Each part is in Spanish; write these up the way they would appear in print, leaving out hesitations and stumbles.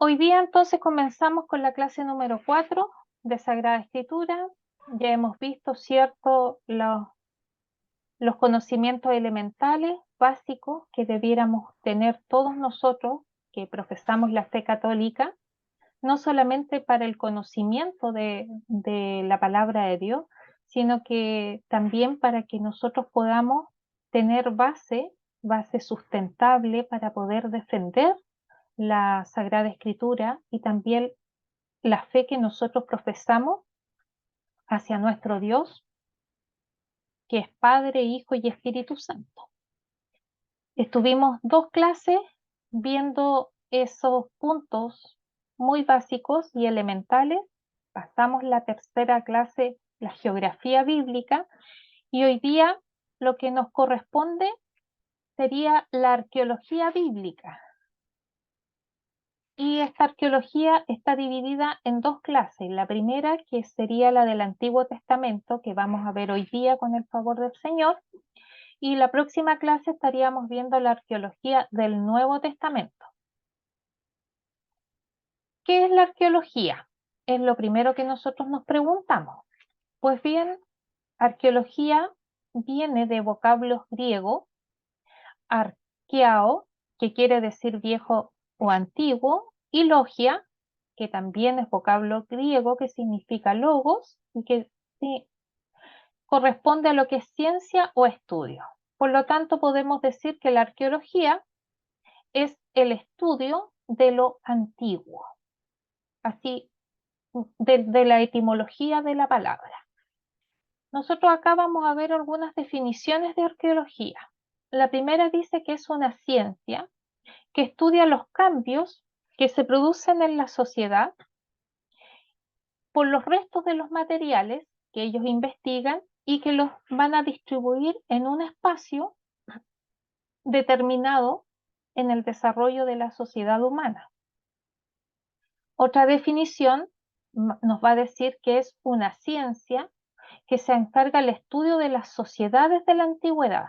Hoy día entonces comenzamos con la clase número 4 de Sagrada Escritura. Ya hemos visto, ¿cierto?, los conocimientos elementales, básicos, que debiéramos tener todos nosotros que profesamos la fe católica, no solamente para el conocimiento de la palabra de Dios, sino que también para que nosotros podamos tener base sustentable para poder defender la Sagrada Escritura y también la fe que nosotros profesamos hacia nuestro Dios, que es Padre, Hijo y Espíritu Santo. Estuvimos 2 clases viendo esos puntos muy básicos y elementales. Pasamos la tercera clase, la geografía bíblica, y hoy día lo que nos corresponde sería la arqueología bíblica. Y esta arqueología está dividida en 2 clases. La primera, que sería la del Antiguo Testamento, que vamos a ver hoy día con el favor del Señor, y la próxima clase estaríamos viendo la arqueología del Nuevo Testamento. ¿Qué es la arqueología? Es lo primero que nosotros nos preguntamos. Pues bien, arqueología viene de vocablos griegos, arqueao, que quiere decir viejo o antiguo, y logia, que también es vocablo griego que significa logos y que sí, corresponde a lo que es ciencia o estudio. Por lo tanto, podemos decir que la arqueología es el estudio de lo antiguo, así de la etimología de la palabra. Nosotros acá vamos a ver algunas definiciones de arqueología. La primera dice que es una ciencia que estudia los cambios que se producen en la sociedad por los restos de los materiales que ellos investigan y que los van a distribuir en un espacio determinado en el desarrollo de la sociedad humana. Otra definición nos va a decir que es una ciencia que se encarga del estudio de las sociedades de la antigüedad.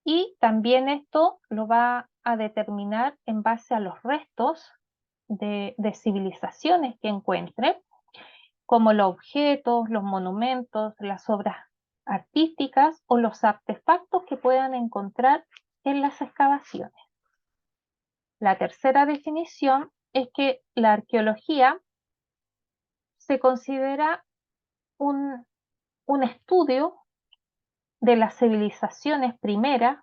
Y también esto lo va a determinar en base a los restos de civilizaciones que encuentre, como los objetos, los monumentos, las obras artísticas o los artefactos que puedan encontrar en las excavaciones. La tercera definición es que la arqueología se considera un estudio de las civilizaciones primeras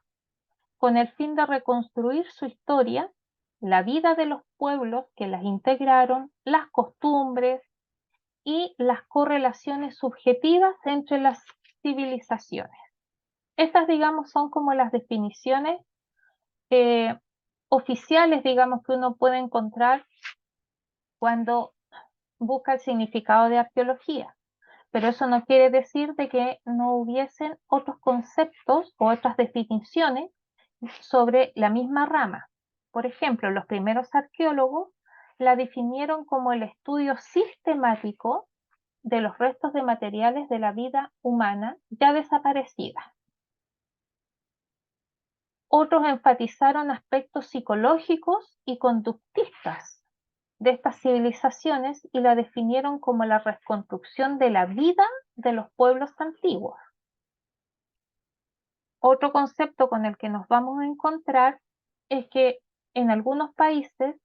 con el fin de reconstruir su historia, la vida de los pueblos que las integraron, las costumbres y las correlaciones subjetivas entre las civilizaciones. Estas, digamos, son como las definiciones oficiales, digamos, que uno puede encontrar cuando busca el significado de arqueología. Pero eso no quiere decir de que no hubiesen otros conceptos o otras definiciones sobre la misma rama. Por ejemplo, los primeros arqueólogos la definieron como el estudio sistemático de los restos de materiales de la vida humana ya desaparecida. Otros enfatizaron aspectos psicológicos y conductistas de estas civilizaciones y la definieron como la reconstrucción de la vida de los pueblos antiguos. Otro concepto con el que nos vamos a encontrar es que en algunos países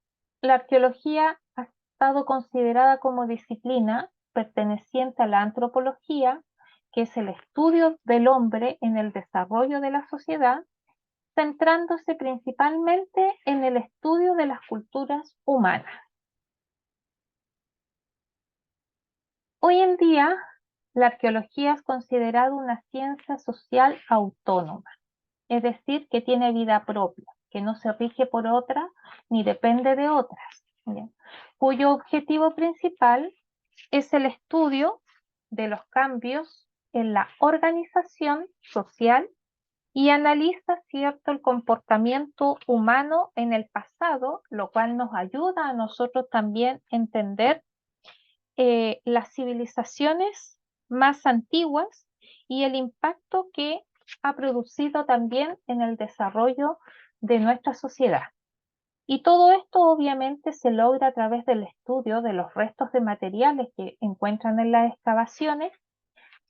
la arqueología ha estado considerada como disciplina perteneciente a la antropología, que es el estudio del hombre en el desarrollo de la sociedad, centrándose principalmente en el estudio de las culturas humanas. Hoy en día, la arqueología es considerada una ciencia social autónoma, es decir, que tiene vida propia, que no se rige por otra ni depende de otras, ¿bien?, cuyo objetivo principal es el estudio de los cambios en la organización social y analiza, ¿cierto?, el comportamiento humano en el pasado, lo cual nos ayuda a nosotros también a entender las civilizaciones más antiguas y el impacto que ha producido también en el desarrollo de nuestra sociedad. Y todo esto obviamente se logra a través del estudio de los restos de materiales que encuentran en las excavaciones,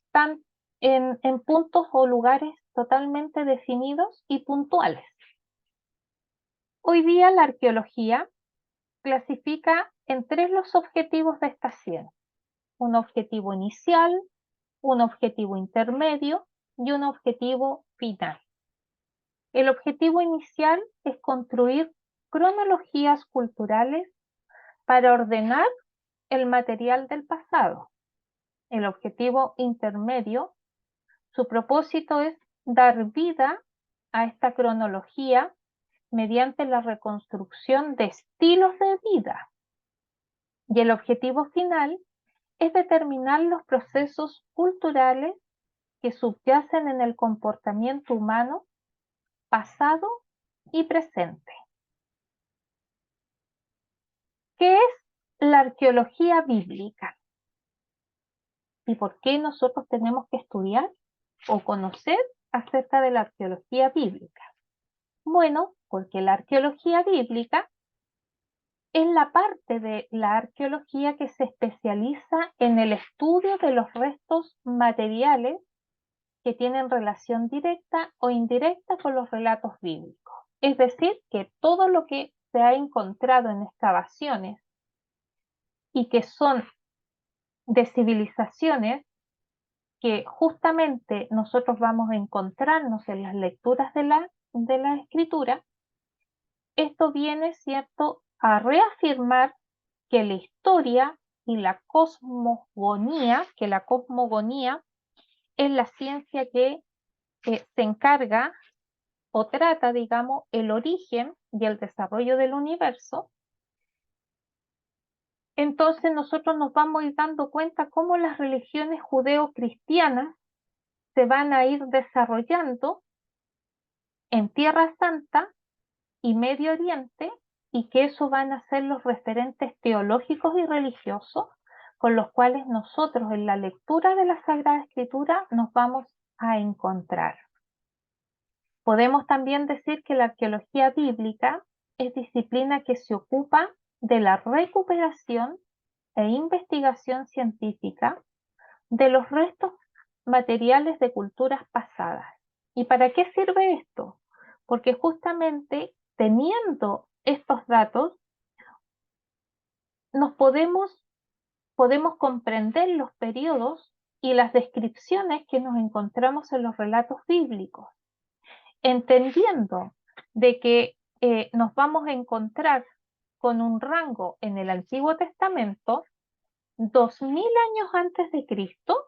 están en puntos o lugares totalmente definidos y puntuales. Hoy día la arqueología clasifica en tres los objetivos de esta ciencia: un objetivo inicial, un objetivo intermedio y un objetivo final. El objetivo inicial es construir cronologías culturales para ordenar el material del pasado. El objetivo intermedio, su propósito es dar vida a esta cronología mediante la reconstrucción de estilos de vida. Y el objetivo final es determinar los procesos culturales que subyacen en el comportamiento humano pasado y presente. ¿Qué es la arqueología bíblica? ¿Y por qué nosotros tenemos que estudiar o conocer acerca de la arqueología bíblica? Bueno, porque la arqueología bíblica es la parte de la arqueología que se especializa en el estudio de los restos materiales que tienen relación directa o indirecta con los relatos bíblicos. Es decir, que todo lo que se ha encontrado en excavaciones y que son de civilizaciones que justamente nosotros vamos a encontrarnos en las lecturas de la escritura, esto viene, ¿cierto?, a reafirmar que la historia y la cosmogonía, que la cosmogonía es la ciencia que se encarga o trata, digamos, el origen y el desarrollo del universo. Entonces nosotros nos vamos a ir dando cuenta cómo las religiones judeo-cristianas se van a ir desarrollando en Tierra Santa y Medio Oriente, y que eso van a ser los referentes teológicos y religiosos con los cuales nosotros en la lectura de la Sagrada Escritura nos vamos a encontrar. Podemos también decir que la arqueología bíblica es disciplina que se ocupa de la recuperación e investigación científica de los restos materiales de culturas pasadas. ¿Y para qué sirve esto? Porque justamente teniendo estos datos, podemos comprender los periodos y las descripciones que nos encontramos en los relatos bíblicos, entendiendo de que nos vamos a encontrar con un rango en el Antiguo Testamento 2000 años antes de Cristo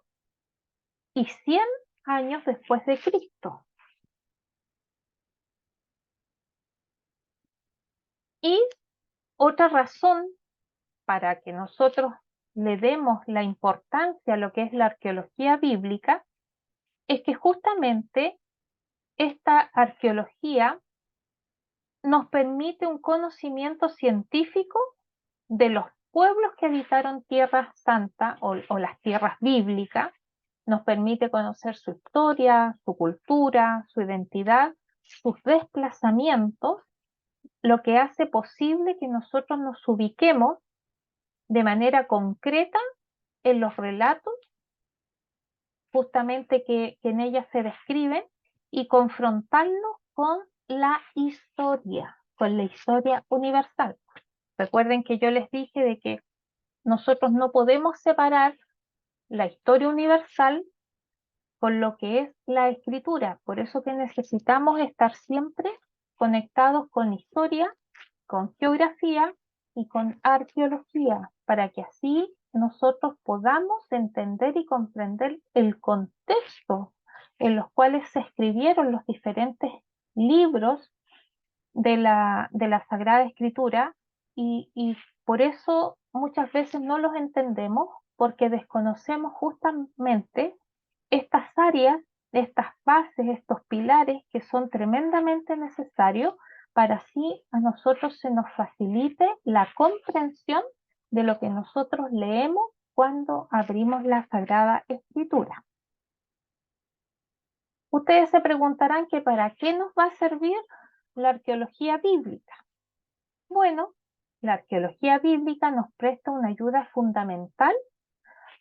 y 100 años después de Cristo. Y otra razón para que nosotros le demos la importancia a lo que es la arqueología bíblica es que justamente esta arqueología nos permite un conocimiento científico de los pueblos que habitaron Tierra Santa o las tierras bíblicas, nos permite conocer su historia, su cultura, su identidad, sus desplazamientos, lo que hace posible que nosotros nos ubiquemos de manera concreta en los relatos justamente que en ellas se describen y confrontarlos con la historia universal. Recuerden que yo les dije de que nosotros no podemos separar la historia universal con lo que es la escritura. Por eso que necesitamos estar siempre conectados con historia, con geografía y con arqueología, para que así nosotros podamos entender y comprender el contexto en los cuales se escribieron los diferentes libros de la Sagrada Escritura y por eso muchas veces no los entendemos porque desconocemos justamente estas áreas, estas bases, estos pilares que son tremendamente necesarios para así a nosotros se nos facilite la comprensión de lo que nosotros leemos cuando abrimos la Sagrada Escritura. Ustedes se preguntarán que para qué nos va a servir la arqueología bíblica. Bueno, la arqueología bíblica nos presta una ayuda fundamental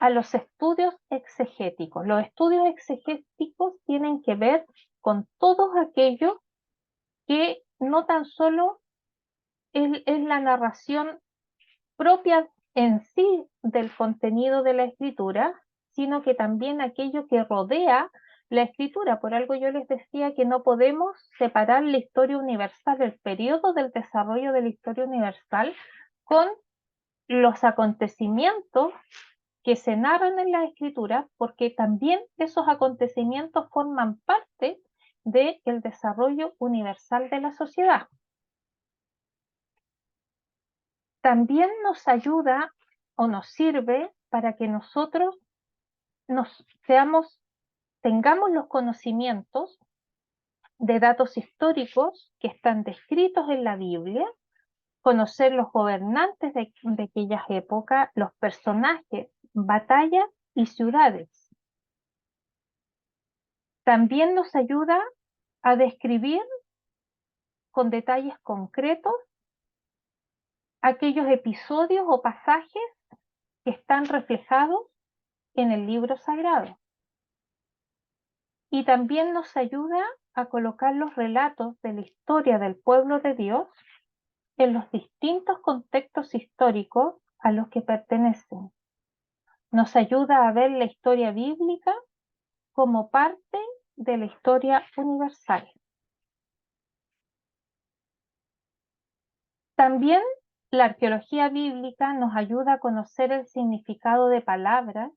a los estudios exegéticos. Los estudios exegéticos tienen que ver con todo aquello que no tan solo es la narración propia en sí del contenido de la escritura, sino que también aquello que rodea la escritura. Por algo yo les decía que no podemos separar la historia universal, el periodo del desarrollo de la historia universal, con los acontecimientos que se narran en la escritura, porque también esos acontecimientos forman parte del desarrollo universal de la sociedad. También nos ayuda o nos sirve para que nosotros tengamos los conocimientos de datos históricos que están descritos en la Biblia, conocer los gobernantes de aquellas épocas, los personajes, batallas y ciudades. También nos ayuda a describir con detalles concretos aquellos episodios o pasajes que están reflejados en el libro sagrado. Y también nos ayuda a colocar los relatos de la historia del pueblo de Dios en los distintos contextos históricos a los que pertenecen. Nos ayuda a ver la historia bíblica como parte de la historia universal. También la arqueología bíblica nos ayuda a conocer el significado de palabras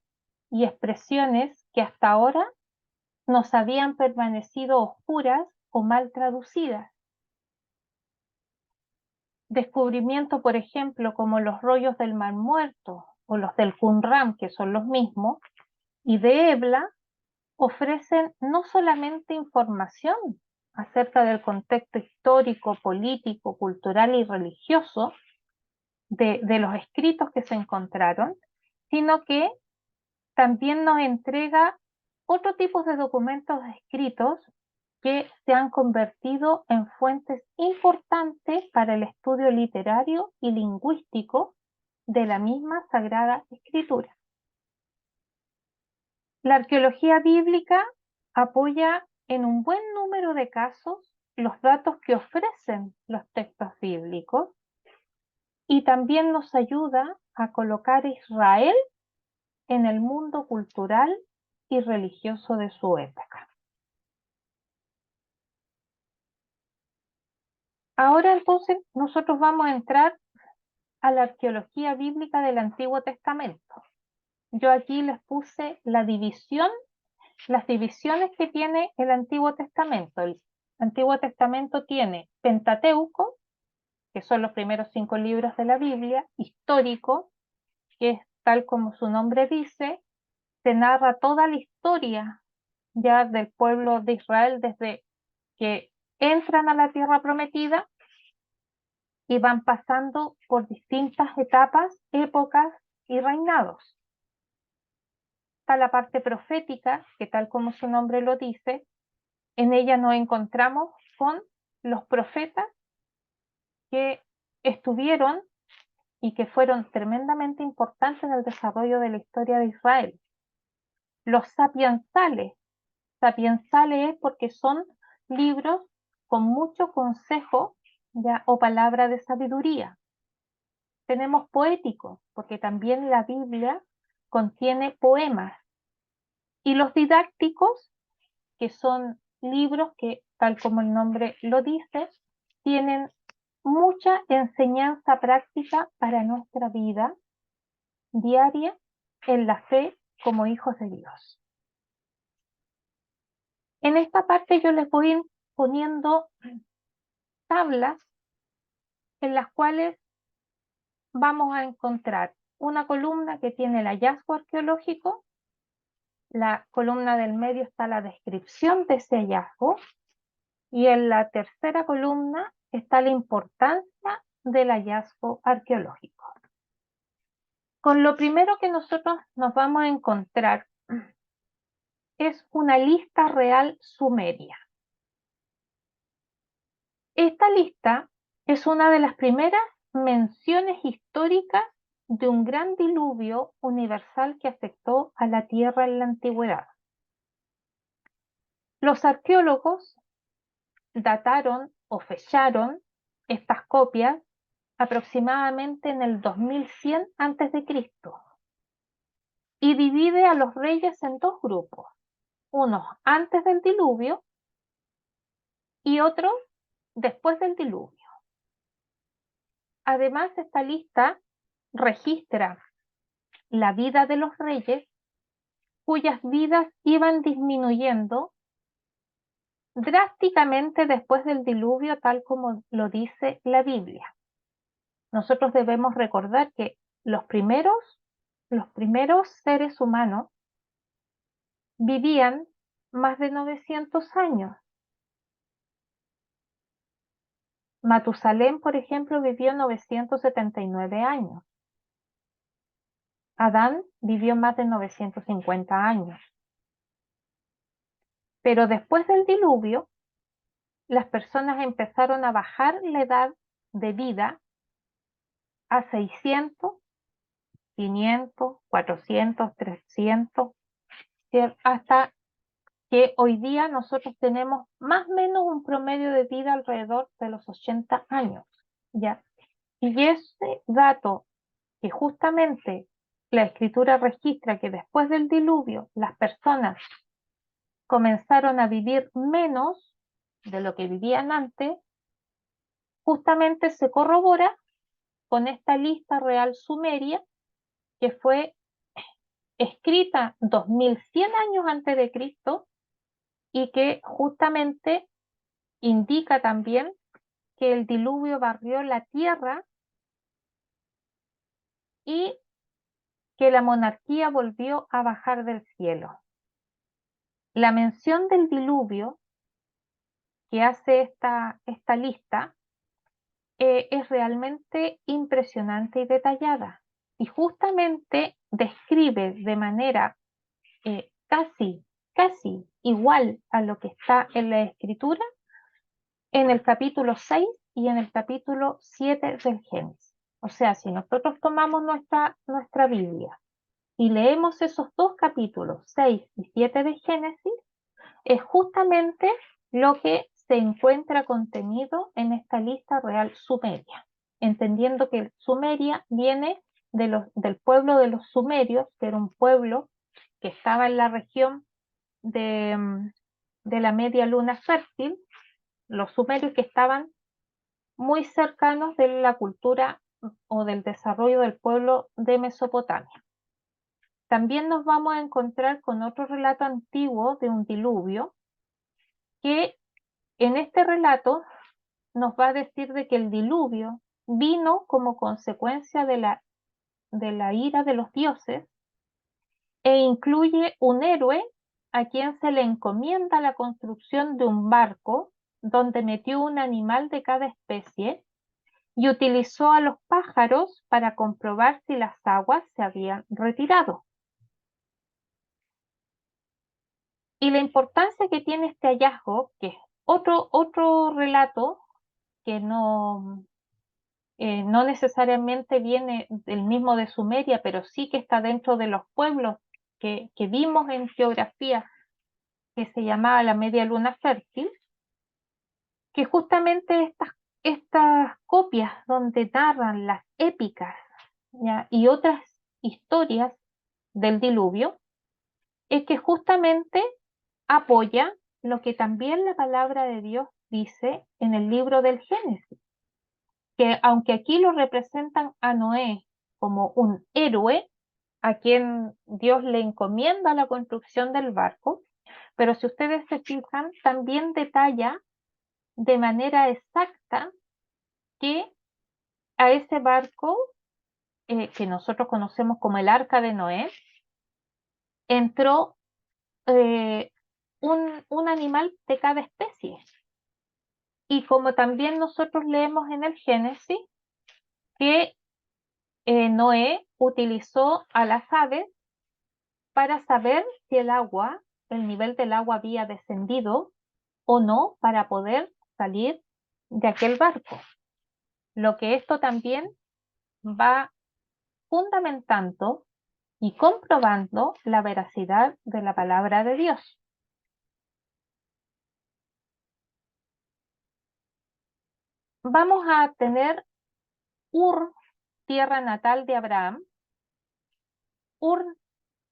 y expresiones que hasta ahora nos habían permanecido oscuras o mal traducidas. Descubrimientos, por ejemplo, como los rollos del Mar Muerto o los del Qumran, que son los mismos, y de Ebla, ofrecen no solamente información acerca del contexto histórico, político, cultural y religioso de los escritos que se encontraron, sino que también nos entrega otro tipo de documentos escritos que se han convertido en fuentes importantes para el estudio literario y lingüístico de la misma Sagrada Escritura. La arqueología bíblica apoya en un buen número de casos los datos que ofrecen los textos bíblicos y también nos ayuda a colocar a Israel en el mundo cultural y religioso de su época. Ahora entonces nosotros vamos a entrar a la arqueología bíblica del Antiguo Testamento. Yo aquí les puse las divisiones que tiene el Antiguo Testamento. El Antiguo Testamento tiene Pentateuco, que son los primeros 5 libros de la Biblia, histórico, que es tal como su nombre dice, se narra toda la historia ya del pueblo de Israel desde que entran a la tierra prometida y van pasando por distintas etapas, épocas y reinados. Está la parte profética, que tal como su nombre lo dice, en ella nos encontramos con los profetas que estuvieron y que fueron tremendamente importantes en el desarrollo de la historia de Israel. Los sapiensales es porque son libros con mucho consejo ya, o palabra de sabiduría. Tenemos poéticos, porque también la Biblia contiene poemas. Y los didácticos, que son libros que, tal como el nombre lo dice, tienen mucha enseñanza práctica para nuestra vida diaria en la fe como hijos de Dios. En esta parte yo les voy poniendo tablas en las cuales vamos a encontrar una columna que tiene el hallazgo arqueológico, la columna del medio está la descripción de ese hallazgo y en la tercera columna está la importancia del hallazgo arqueológico. Con lo primero que nosotros nos vamos a encontrar es una lista real sumeria. Esta lista Es una de las primeras menciones históricas de un gran diluvio universal que afectó a la Tierra en la antigüedad. Los arqueólogos dataron o fecharon estas copias aproximadamente en el 2100 a.C. y divide a los reyes en dos grupos, unos antes del diluvio y otros después del diluvio. Además, esta lista registra la vida de los reyes cuyas vidas iban disminuyendo drásticamente después del diluvio, tal como lo dice la Biblia. Nosotros debemos recordar que los primeros seres humanos vivían más de 900 años. Matusalén, por ejemplo, vivió 979 años. Adán vivió más de 950 años. Pero después del diluvio, las personas empezaron a bajar la edad de vida a 600, 500, 400, 300, hasta que hoy día nosotros tenemos más o menos un promedio de vida alrededor de los 80 años, ¿ya? Y ese dato que justamente la escritura registra que después del diluvio las personas comenzaron a vivir menos de lo que vivían antes, justamente se corrobora con esta lista real sumeria que fue escrita 2100 años antes de Cristo y que justamente indica también que el diluvio barrió la tierra y que la monarquía volvió a bajar del cielo. La mención del diluvio que hace esta lista es realmente impresionante y detallada. Y justamente describe de manera casi igual a lo que está en la escritura en el capítulo 6 y en el capítulo 7 del Génesis. O sea, si nosotros tomamos nuestra Biblia y leemos esos dos capítulos, 6 y 7 de Génesis, es justamente lo que se encuentra contenido en esta lista real sumeria, entendiendo que Sumeria viene del pueblo de los sumerios, que era un pueblo que estaba en la región de la media luna fértil, los sumerios que estaban muy cercanos de la cultura o del desarrollo del pueblo de Mesopotamia. También nos vamos a encontrar con otro relato antiguo de un diluvio, que en este relato nos va a decir de que el diluvio vino como consecuencia de la ira de los dioses e incluye un héroe a quien se le encomienda la construcción de un barco donde metió un animal de cada especie y utilizó a los pájaros para comprobar si las aguas se habían retirado. Y la importancia que tiene este hallazgo, que es otro relato que no necesariamente viene del mismo de Sumeria, pero sí que está dentro de los pueblos que vimos en geografía, que se llamaba la Media Luna Fértil, que justamente estas copias donde narran las épicas, ¿ya? Y otras historias del diluvio, es que justamente apoya lo que también la palabra de Dios dice en el libro del Génesis, que aunque aquí lo representan a Noé como un héroe, a quien Dios le encomienda la construcción del barco, pero si ustedes se fijan, también detalla de manera exacta que a ese barco, que nosotros conocemos como el Arca de Noé, entró eh, un animal de cada especie. Y como también nosotros leemos en el Génesis, que Noé utilizó a las aves para saber si el nivel del agua había descendido o no para poder salir de aquel barco. lo que esto también va fundamentando y comprobando la veracidad de la palabra de Dios. Vamos a tener Ur, tierra natal de Abraham, Ur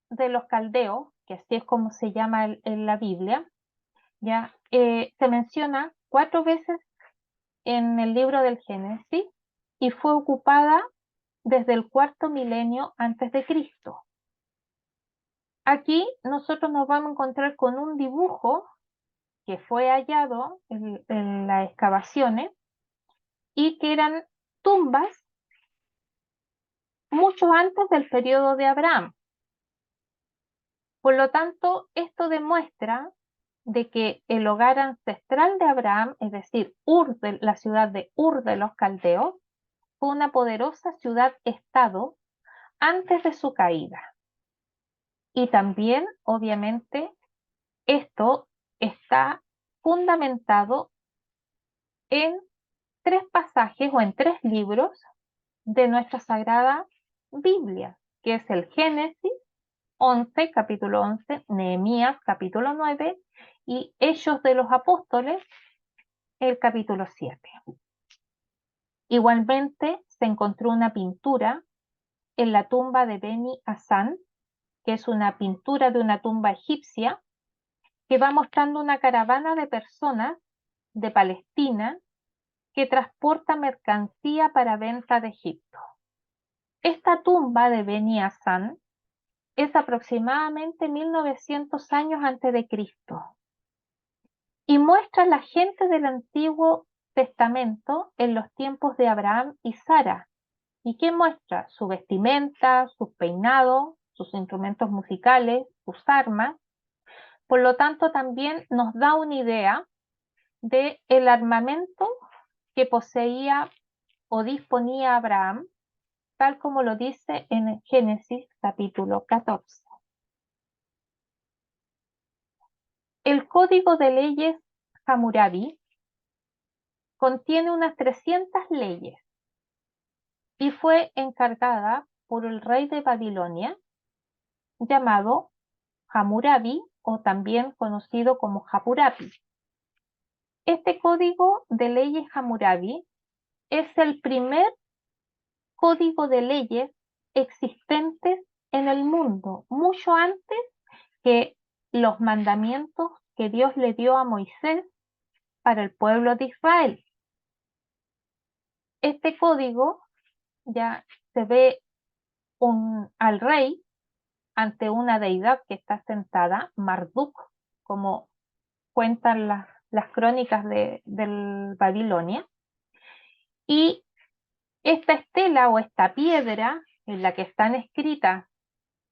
de los caldeos, que así es como se llama en la Biblia, ya se menciona 4 veces en el libro del Génesis y fue ocupada desde el cuarto milenio antes de Cristo. Aquí nosotros nos vamos a encontrar con un dibujo que fue hallado en las excavaciones y que eran tumbas mucho antes del periodo de Abraham. Por lo tanto, esto demuestra de que el hogar ancestral de Abraham, es decir, la ciudad de Ur de los Caldeos, fue una poderosa ciudad-estado antes de su caída. Y también, obviamente, esto está fundamentado en 3 pasajes o en 3 libros de nuestra Sagrada Biblia, que es el Génesis 11, capítulo 11, Nehemías, capítulo 9, y Hechos de los Apóstoles, el capítulo 7. Igualmente se encontró una pintura en la tumba de Beni Hasan, que es una pintura de una tumba egipcia, que va mostrando una caravana de personas de Palestina que transporta mercancía para venta de Egipto. Esta tumba de Beni Hasan es aproximadamente 1900 años antes de Cristo y muestra la gente del Antiguo Testamento en los tiempos de Abraham y Sara. ¿Y qué muestra? Su vestimenta, sus peinados, sus instrumentos musicales, sus armas. Por lo tanto, también nos da una idea de el armamento que poseía o disponía Abraham, tal como lo dice en Génesis capítulo 14. El Código de Leyes Hammurabi contiene unas 300 leyes y fue encargada por el rey de Babilonia llamado Hammurabi o también conocido como Hammurabi. Este Código de Leyes Hammurabi es el primer código de leyes existentes en el mundo, mucho antes que los mandamientos que Dios le dio a Moisés para el pueblo de Israel. Este código ya se ve al rey ante una deidad que está sentada, Marduk, como cuentan las crónicas del Babilonia, y esta estela o esta piedra en la que están escritas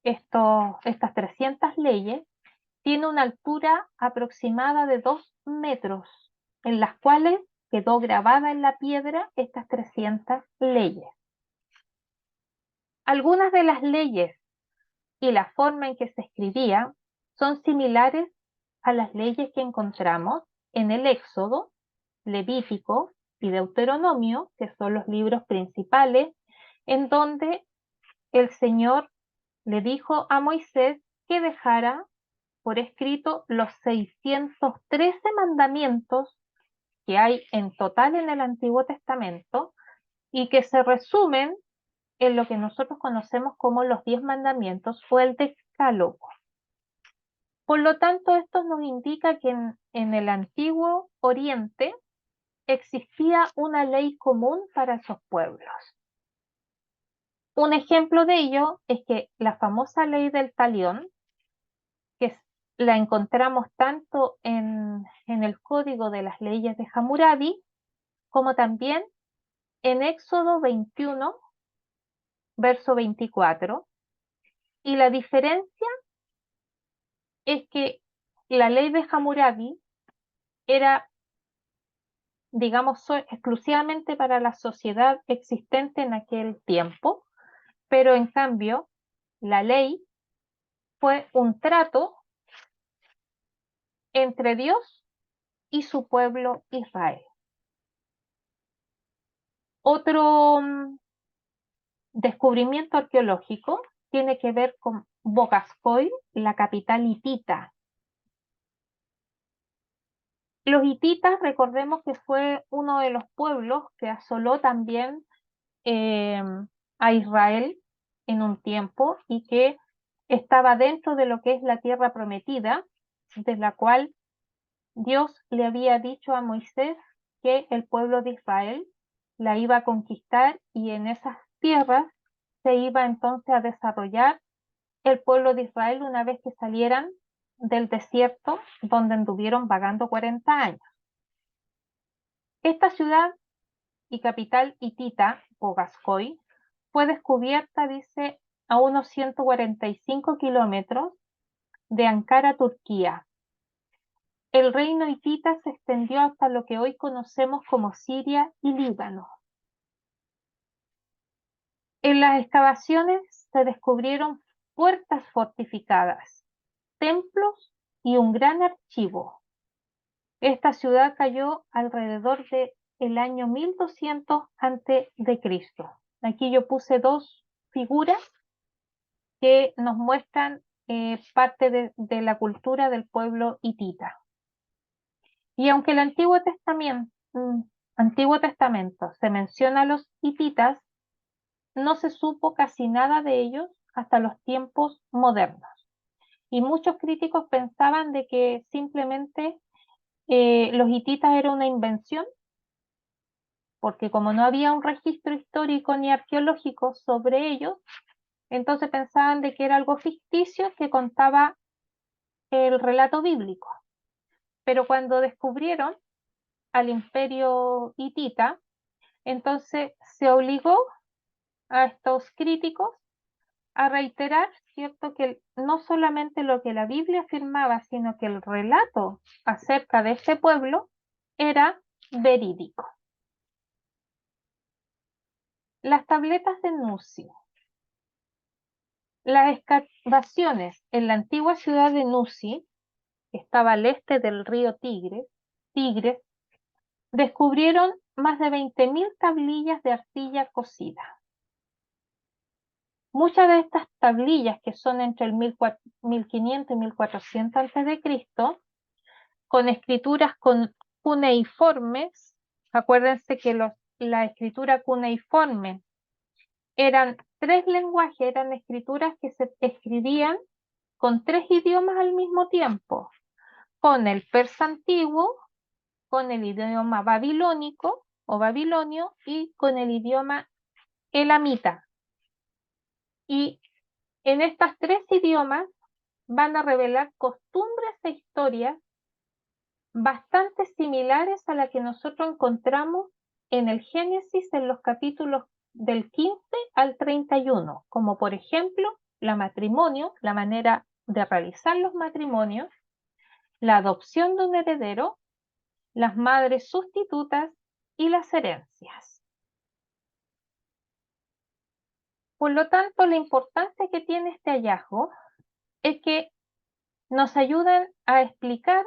estas 300 leyes tiene una altura aproximada de 2 metros, en las cuales quedó grabada en la piedra estas 300 leyes. Algunas de las leyes y la forma en que se escribía son similares a las leyes que encontramos en el Éxodo, Levítico y Deuteronomio, que son los libros principales, en donde el Señor le dijo a Moisés que dejara por escrito los 613 mandamientos que hay en total en el Antiguo Testamento y que se resumen en lo que nosotros conocemos como los 10 mandamientos o el Decálogo. Por lo tanto, esto nos indica que en el Antiguo Oriente existía una ley común para esos pueblos. Un ejemplo de ello es que la famosa ley del talión, que la encontramos tanto en el Código de las Leyes de Hammurabi, como también en Éxodo 21, verso 24. Y la diferencia es que la ley de Hammurabi era, digamos, exclusivamente para la sociedad existente en aquel tiempo, pero en cambio la ley fue un trato entre Dios y su pueblo Israel. Otro descubrimiento arqueológico tiene que ver con Bogascoy, la capital hitita. Los hititas, recordemos que fue uno de los pueblos que asoló también eh, a Israel en un tiempo y que estaba dentro de lo que es la tierra prometida, de la cual Dios le había dicho a Moisés que el pueblo de Israel la iba a conquistar y en esas tierras se iba entonces a desarrollar el pueblo de Israel una vez que salieran del desierto donde anduvieron vagando 40 años. Esta ciudad y capital hitita, Bogascoy, fue descubierta, dice, a unos 145 kilómetros de Ankara, Turquía. El reino hitita se extendió hasta lo que hoy conocemos como Siria y Líbano. En las excavaciones se descubrieron puertas fortificadas, templos y un gran archivo. Esta ciudad cayó alrededor del año 1200 a.C. Aquí yo puse dos figuras que nos muestran parte de la cultura del pueblo hitita. Y aunque el Antiguo Testamento se menciona a los hititas, no se supo casi nada de ellos hasta los tiempos modernos. Y muchos críticos pensaban de que simplemente los hititas era una invención, porque como no había un registro histórico ni arqueológico sobre ellos, entonces pensaban de que era algo ficticio que contaba el relato bíblico. Pero cuando descubrieron al imperio hitita, entonces se obligó a estos críticos a reiterar, ¿cierto?, que no solamente lo que la Biblia afirmaba, sino que el relato acerca de este pueblo era verídico. Las tabletas de Nuzi. Las excavaciones en la antigua ciudad de Nuzi, que estaba al este del río Tigres, descubrieron más de 20.000 tablillas de arcilla cocida. Muchas de estas tablillas, que son entre el 1500 y 1400 a.C., con escrituras cuneiformes, acuérdense que la escritura cuneiforme eran tres lenguajes, eran escrituras que se escribían con tres idiomas al mismo tiempo, con el persa antiguo, con el idioma babilónico o babilonio y con el idioma elamita. Y en estas tres idiomas van a revelar costumbres e historias bastante similares a la que nosotros encontramos en el Génesis en los capítulos del 15 al 31, como por ejemplo la manera de realizar los matrimonios, la adopción de un heredero, las madres sustitutas y las herencias. Por lo tanto, la importancia que tiene este hallazgo es que nos ayudan a explicar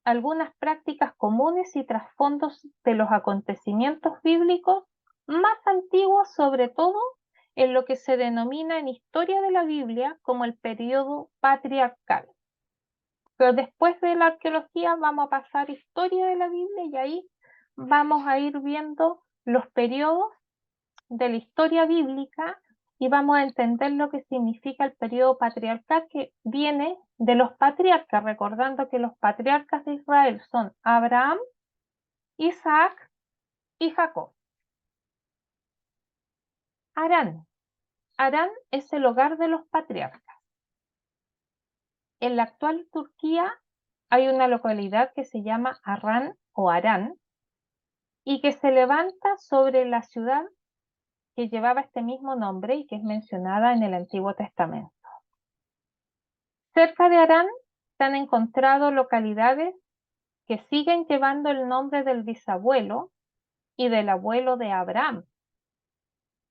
algunas prácticas comunes y trasfondos de los acontecimientos bíblicos más antiguos, sobre todo en lo que se denomina en historia de la Biblia como el periodo patriarcal. Pero después de la arqueología vamos a pasar a historia de la Biblia y ahí vamos a ir viendo los periodos de la historia bíblica y vamos a entender lo que significa el periodo patriarcal, que viene de los patriarcas, recordando que los patriarcas de Israel son Abraham, Isaac y Jacob. Harán. Harán es el hogar de los patriarcas. En la actual Turquía hay una localidad que se llama Harran o Harán y que se levanta sobre la ciudad que llevaba este mismo nombre y que es mencionada en el Antiguo Testamento. Cerca de Harán se han encontrado localidades que siguen llevando el nombre del bisabuelo y del abuelo de Abraham,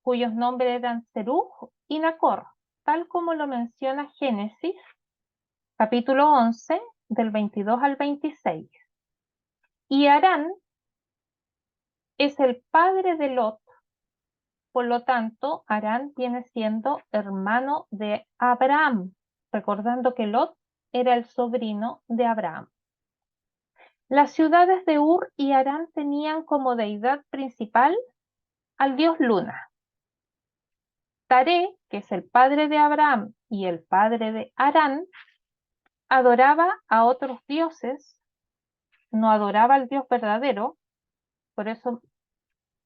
cuyos nombres eran Serug y Nacor, tal como lo menciona Génesis, capítulo 11, del 22 al 26. Y Harán es el padre de Lot. Por lo tanto, Harán viene siendo hermano de Abraham, recordando que Lot era el sobrino de Abraham. Las ciudades de Ur y Harán tenían como deidad principal al dios Luna. Taré, que es el padre de Abraham y el padre de Harán, adoraba a otros dioses, no adoraba al Dios verdadero, por eso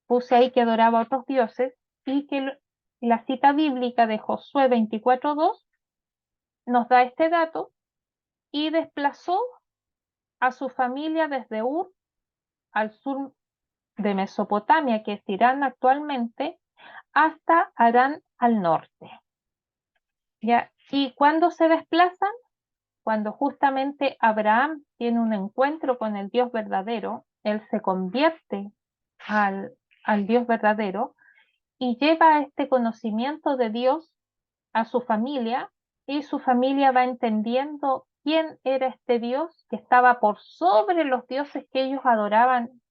puse ahí que adoraba a otros dioses, y que la cita bíblica de Josué 24:2 nos da este dato, y desplazó a su familia desde Ur al sur de Mesopotamia, que es Irán actualmente, hasta Harán al norte. ¿Ya? ¿Y cuándo se desplazan? Cuando justamente Abraham tiene un encuentro con el Dios verdadero, él se convierte al Dios verdadero y lleva este conocimiento de Dios a su familia, y su familia va entendiendo quién era este Dios que estaba por sobre los dioses que ellos adoraban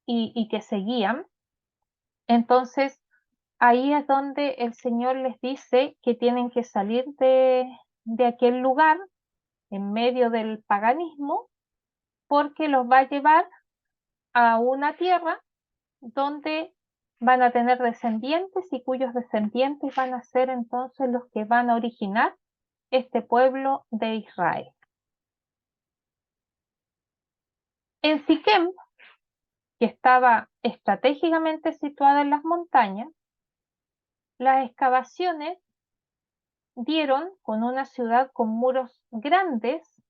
y que seguían. Entonces, ahí es donde el Señor les dice que tienen que salir de aquel lugar en medio del paganismo, porque los va a llevar a una tierra donde van a tener descendientes y cuyos descendientes van a ser entonces los que van a originar este pueblo de Israel. En Siquem, que estaba estratégicamente situada en las montañas, las excavaciones dieron con una ciudad con muros grandes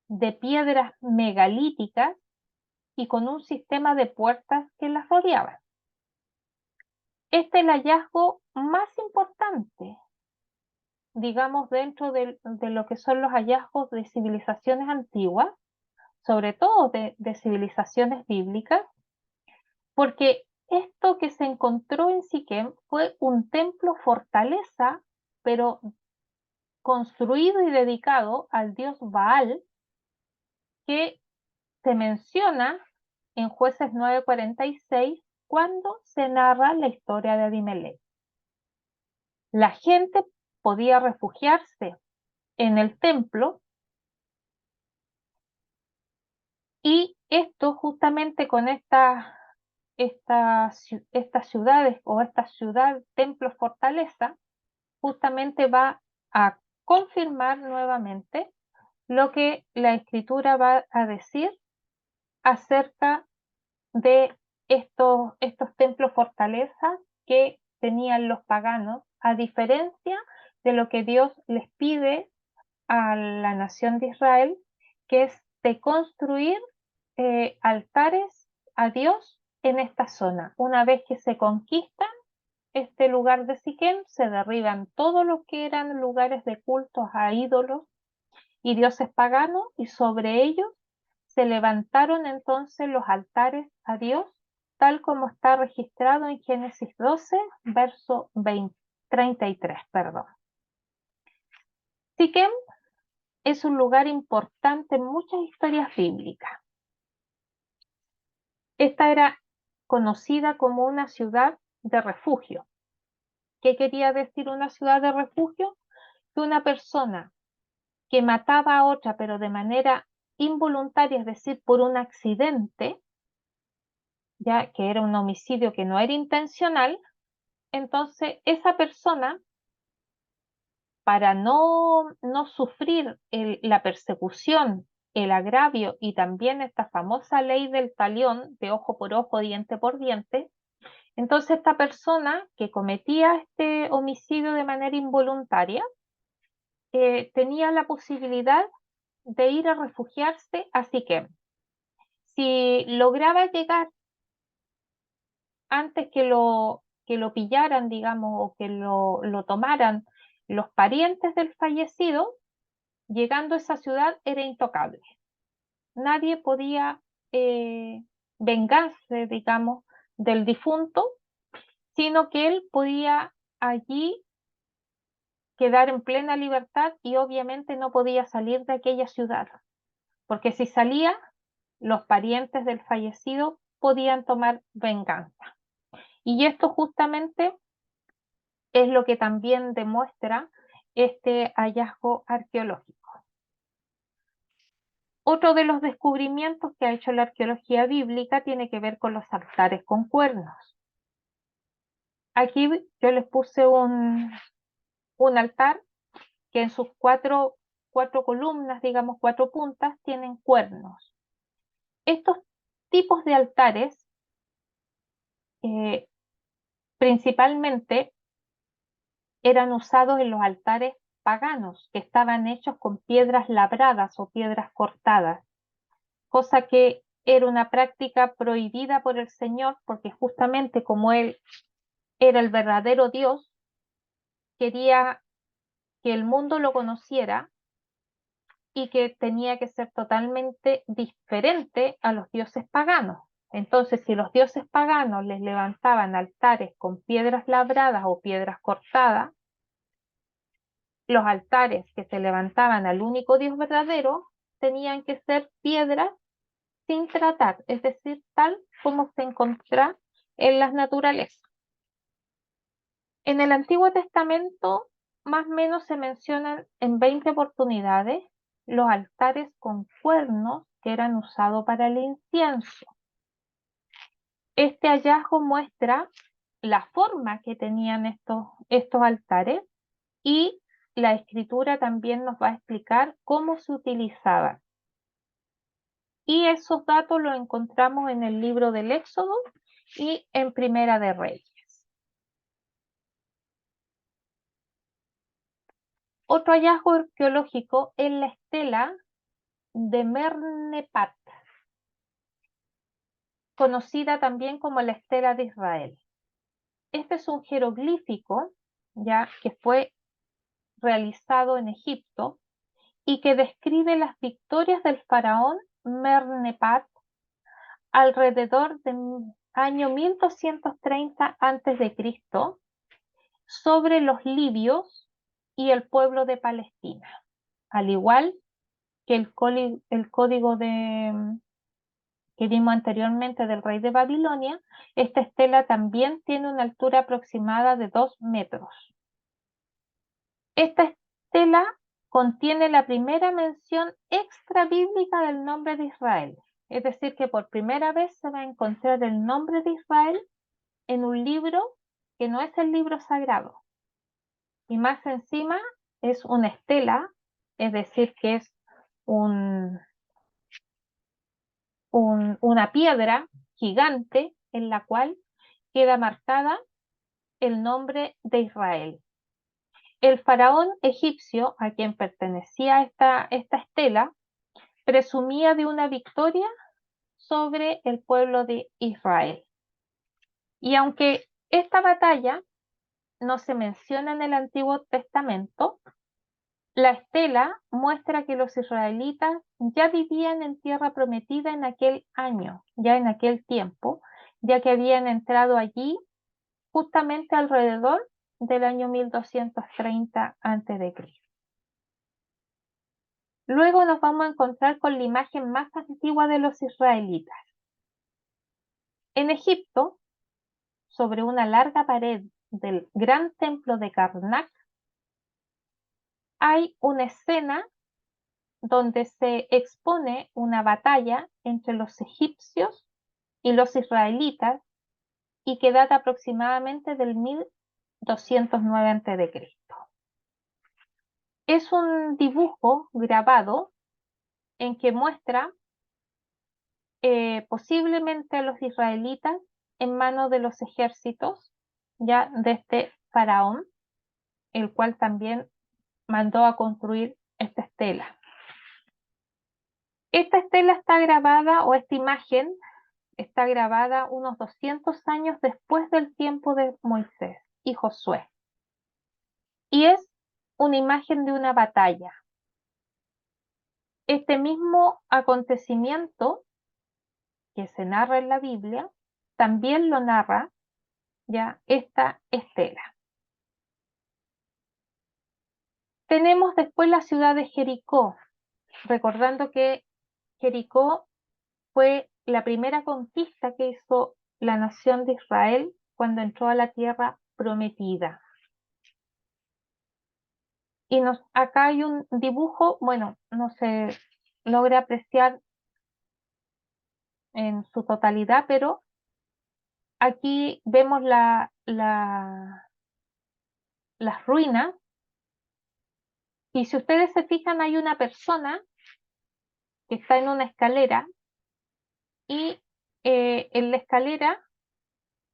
de piedras megalíticas y con un sistema de puertas que las rodeaban. Este es el hallazgo más importante, digamos, dentro de lo que son los hallazgos de civilizaciones antiguas, sobre todo de civilizaciones bíblicas, porque esto que se encontró en Siquem fue un templo fortaleza, pero construido y dedicado al dios Baal, que se menciona en Jueces 9:46 cuando se narra la historia de Abimelech. La gente podía refugiarse en el templo, y esto justamente con estas ciudades o esta ciudad, templo, fortaleza, justamente va a confirmar nuevamente lo que la escritura va a decir acerca de estos templos fortalezas que tenían los paganos, a diferencia de lo que Dios les pide a la nación de Israel, que es de construir altares a Dios en esta zona. Una vez que se conquistan este lugar de Siquem, se derriban todo lo que eran lugares de cultos a ídolos y dioses paganos, y sobre ellos se levantaron entonces los altares a Dios, tal como está registrado en Génesis 12, verso 33. Siquem es un lugar importante en muchas historias bíblicas. Esta era conocida como una ciudad de refugio. ¿Qué quería decir una ciudad de refugio? Que una persona que mataba a otra, pero de manera involuntaria, es decir, por un accidente, ya que era un homicidio que no era intencional, entonces esa persona, para no sufrir la persecución, el agravio y también esta famosa ley del talión de ojo por ojo, diente por diente, entonces esta persona que cometía este homicidio de manera involuntaria tenía la posibilidad de ir a refugiarse a Siquem. Si lograba llegar antes que lo pillaran, digamos, o que lo tomaran los parientes del fallecido, llegando a esa ciudad era intocable. Nadie podía vengarse, digamos, del difunto, sino que él podía allí quedar en plena libertad, y obviamente no podía salir de aquella ciudad, porque si salía, los parientes del fallecido podían tomar venganza. Y esto justamente es lo que también demuestra este hallazgo arqueológico. Otro de los descubrimientos que ha hecho la arqueología bíblica tiene que ver con los altares con cuernos. Aquí yo les puse un altar que en sus cuatro columnas, digamos, 4 puntas, tienen cuernos. Estos tipos de altares principalmente eran usados en los altares paganos, que estaban hechos con piedras labradas o piedras cortadas, cosa que era una práctica prohibida por el Señor, porque justamente como Él era el verdadero Dios, quería que el mundo lo conociera y que tenía que ser totalmente diferente a los dioses paganos. Entonces, si los dioses paganos les levantaban altares con piedras labradas o piedras cortadas, los altares que se levantaban al único Dios verdadero tenían que ser piedras sin tratar, es decir, tal como se encuentra en las naturalezas. En el Antiguo Testamento, más o menos se mencionan en 20 oportunidades los altares con cuernos que eran usados para el incienso. Este hallazgo muestra la forma que tenían estos altares y la escritura también nos va a explicar cómo se utilizaban. Y esos datos los encontramos en el libro del Éxodo y en Primera de Reyes. Otro hallazgo arqueológico es la estela de Mernepat, conocida también como la estela de Israel. Este es un jeroglífico ya que fue realizado en Egipto y que describe las victorias del faraón Mernepat alrededor del año 1230 a.C. sobre los libios y el pueblo de Palestina, al igual que el código que vimos anteriormente del rey de Babilonia. Esta estela también tiene una altura aproximada de 2 metros. Esta estela contiene la primera mención extra bíblica del nombre de Israel, es decir, que por primera vez se va a encontrar el nombre de Israel en un libro que no es el libro sagrado. Y más encima es una estela, es decir, que es una piedra gigante en la cual queda marcada el nombre de Israel. El faraón egipcio a quien pertenecía esta estela presumía de una victoria sobre el pueblo de Israel. Y aunque esta batalla no se menciona en el Antiguo Testamento, la estela muestra que los israelitas ya vivían en tierra prometida en aquel año, ya en aquel tiempo, ya que habían entrado allí justamente alrededor del año 1230 a.C. Luego nos vamos a encontrar con la imagen más antigua de los israelitas. En Egipto, sobre una larga pared del gran templo de Karnak, hay una escena donde se expone una batalla entre los egipcios y los israelitas y que data aproximadamente del 1209 a.C. Es un dibujo grabado en que muestra posiblemente a los israelitas en manos de los ejércitos ya de este faraón, el cual también mandó a construir esta estela. Esta estela está grabada, o esta imagen está grabada unos 200 años después del tiempo de Moisés y Josué. Y es una imagen de una batalla. Este mismo acontecimiento que se narra en la Biblia, también lo narra ya esta estela. Tenemos después la ciudad de Jericó, recordando que Jericó fue la primera conquista que hizo la nación de Israel cuando entró a la tierra prometida. Y acá hay un dibujo, bueno, no se logra apreciar en su totalidad, pero aquí vemos las ruinas, y si ustedes se fijan hay una persona que está en una escalera, y en la escalera,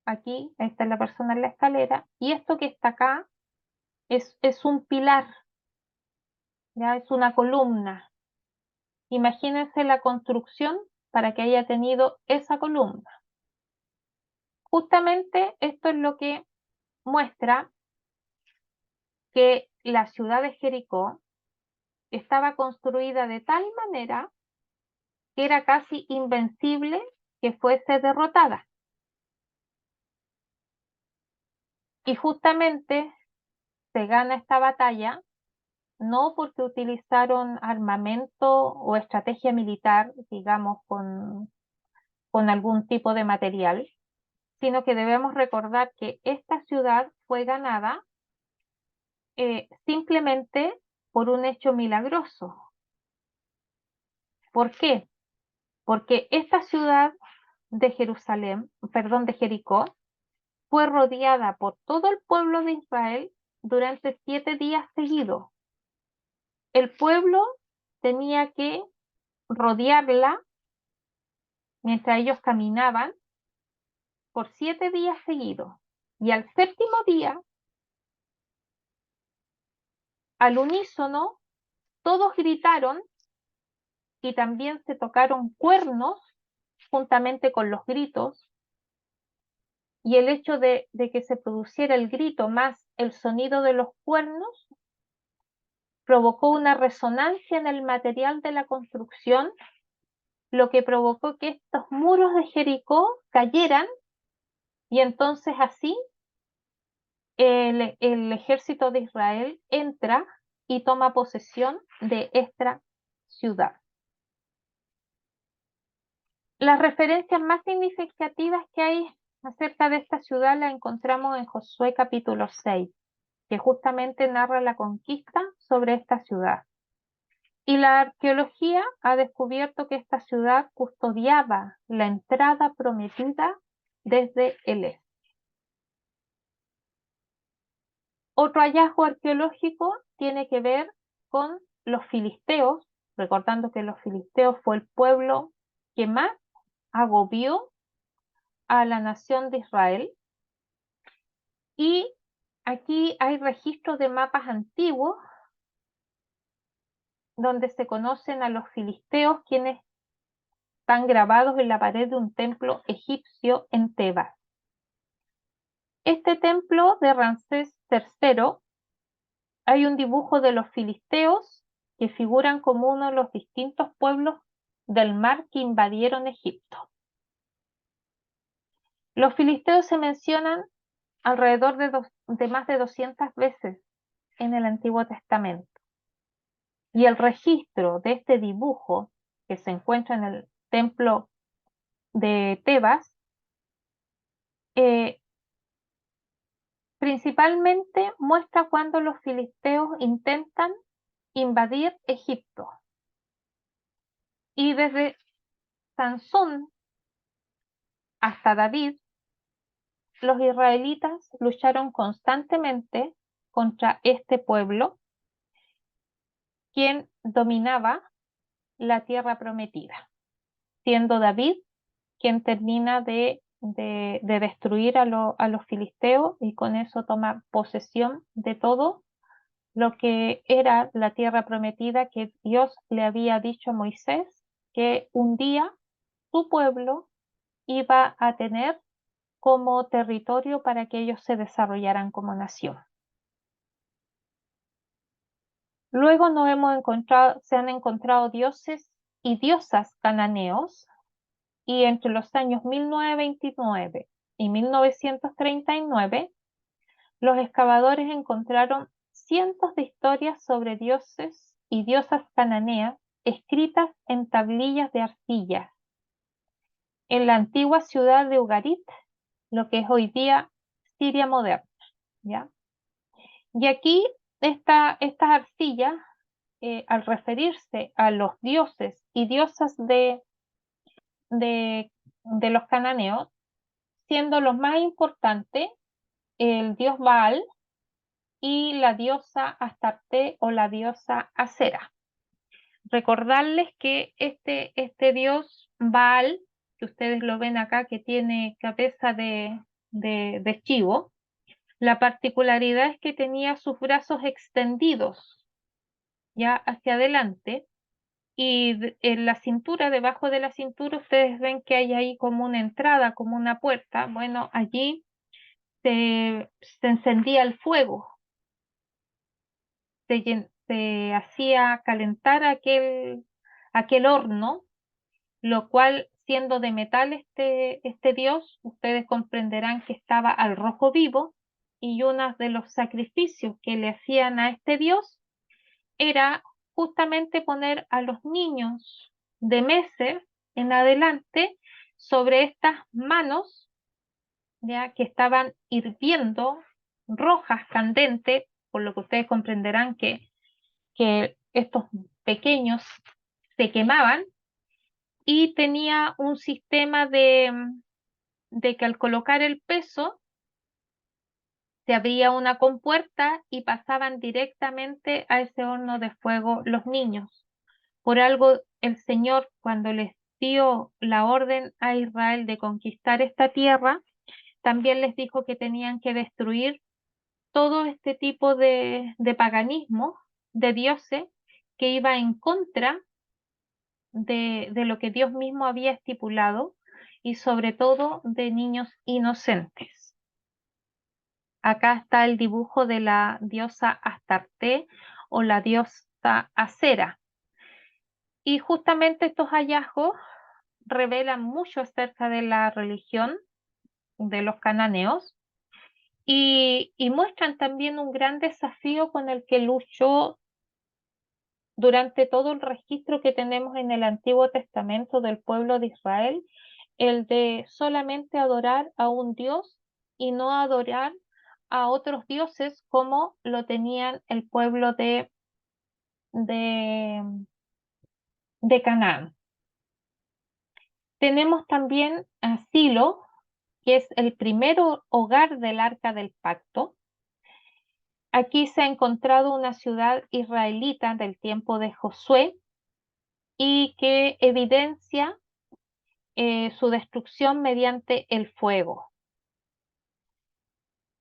aquí está la persona en la escalera, y esto que está acá es un pilar, ya es una columna. Imagínense la construcción para que haya tenido esa columna. Justamente esto es lo que muestra que la ciudad de Jericó estaba construida de tal manera que era casi invencible que fuese derrotada. Y justamente se gana esta batalla no porque utilizaron armamento o estrategia militar, digamos, con algún tipo de material, sino que debemos recordar que esta ciudad fue ganada simplemente por un hecho milagroso. ¿Por qué? Porque esta ciudad de Jerusalén, perdón, de Jericó, fue rodeada por todo el pueblo de Israel durante 7 días seguidos. El pueblo tenía que rodearla mientras ellos caminaban por 7 días seguidos. Y al séptimo día, al unísono, todos gritaron y también se tocaron cuernos juntamente con los gritos, y el hecho de que se produciera el grito más el sonido de los cuernos provocó una resonancia en el material de la construcción, lo que provocó que estos muros de Jericó cayeran, y entonces así el ejército de Israel entra y toma posesión de esta ciudad. Las referencias más significativas que hay acerca de esta ciudad la encontramos en Josué capítulo 6, que justamente narra la conquista sobre esta ciudad. Y la arqueología ha descubierto que esta ciudad custodiaba la entrada prometida desde el este. Otro hallazgo arqueológico tiene que ver con los filisteos, recordando que los filisteos fue el pueblo que más agobió a la nación de Israel. Y aquí hay registros de mapas antiguos donde se conocen a los filisteos, quienes están grabados en la pared de un templo egipcio en Tebas. Este templo de Ramsés III, hay un dibujo de los filisteos que figuran como uno de los distintos pueblos del mar que invadieron Egipto. Los filisteos se mencionan alrededor de más de 200 veces en el Antiguo Testamento. Y el registro de este dibujo que se encuentra en el templo de Tebas, principalmente muestra cuando los filisteos intentan invadir Egipto. Y desde Sansón hasta David, los israelitas lucharon constantemente contra este pueblo, quien dominaba la tierra prometida, siendo David quien termina de destruir a los filisteos, y con eso toma posesión de todo lo que era la tierra prometida que Dios le había dicho a Moisés que un día su pueblo iba a tener como territorio para que ellos se desarrollaran como nación. Luego se han encontrado dioses y diosas cananeos, y entre los años 1929 y 1939, los excavadores encontraron cientos de historias sobre dioses y diosas cananeas escritas en tablillas de arcilla, en la antigua ciudad de Ugarit, lo que es hoy día Siria moderna, ¿ya? Y aquí estas arcillas, al referirse a los dioses y diosas de, de los cananeos, siendo los más importantes el dios Baal y la diosa Astarte o la diosa Acera. Recordarles que este dios Baal, que ustedes lo ven acá, que tiene cabeza de chivo, la particularidad es que tenía sus brazos extendidos ya hacia adelante y en la cintura, debajo de la cintura, ustedes ven que hay ahí como una entrada, como una puerta. Bueno, allí se encendía el fuego, se hacía calentar aquel horno, lo cual, siendo de metal este dios, ustedes comprenderán que estaba al rojo vivo, y uno de los sacrificios que le hacían a este dios era justamente poner a los niños de meses en adelante sobre estas manos, ya que estaban hirviendo, rojas, candentes, por lo que ustedes comprenderán que estos pequeños se quemaban, y tenía un sistema de que al colocar el peso se abría una compuerta y pasaban directamente a ese horno de fuego los niños. Por algo el Señor, cuando les dio la orden a Israel de conquistar esta tierra, también les dijo que tenían que destruir todo este tipo de paganismo, de dioses, que iba en contra de lo que Dios mismo había estipulado, y sobre todo de niños inocentes. Acá está el dibujo de la diosa Astarte o la diosa Acera. Y justamente estos hallazgos revelan mucho acerca de la religión de los cananeos, y muestran también un gran desafío con el que luchó durante todo el registro que tenemos en el Antiguo Testamento del pueblo de Israel, el de solamente adorar a un Dios y no adorar a otros dioses como lo tenían el pueblo de, de Canaán. Tenemos también a Silo, que es el primer hogar del Arca del Pacto. Aquí se ha encontrado una ciudad israelita del tiempo de Josué, y que evidencia su destrucción mediante el fuego.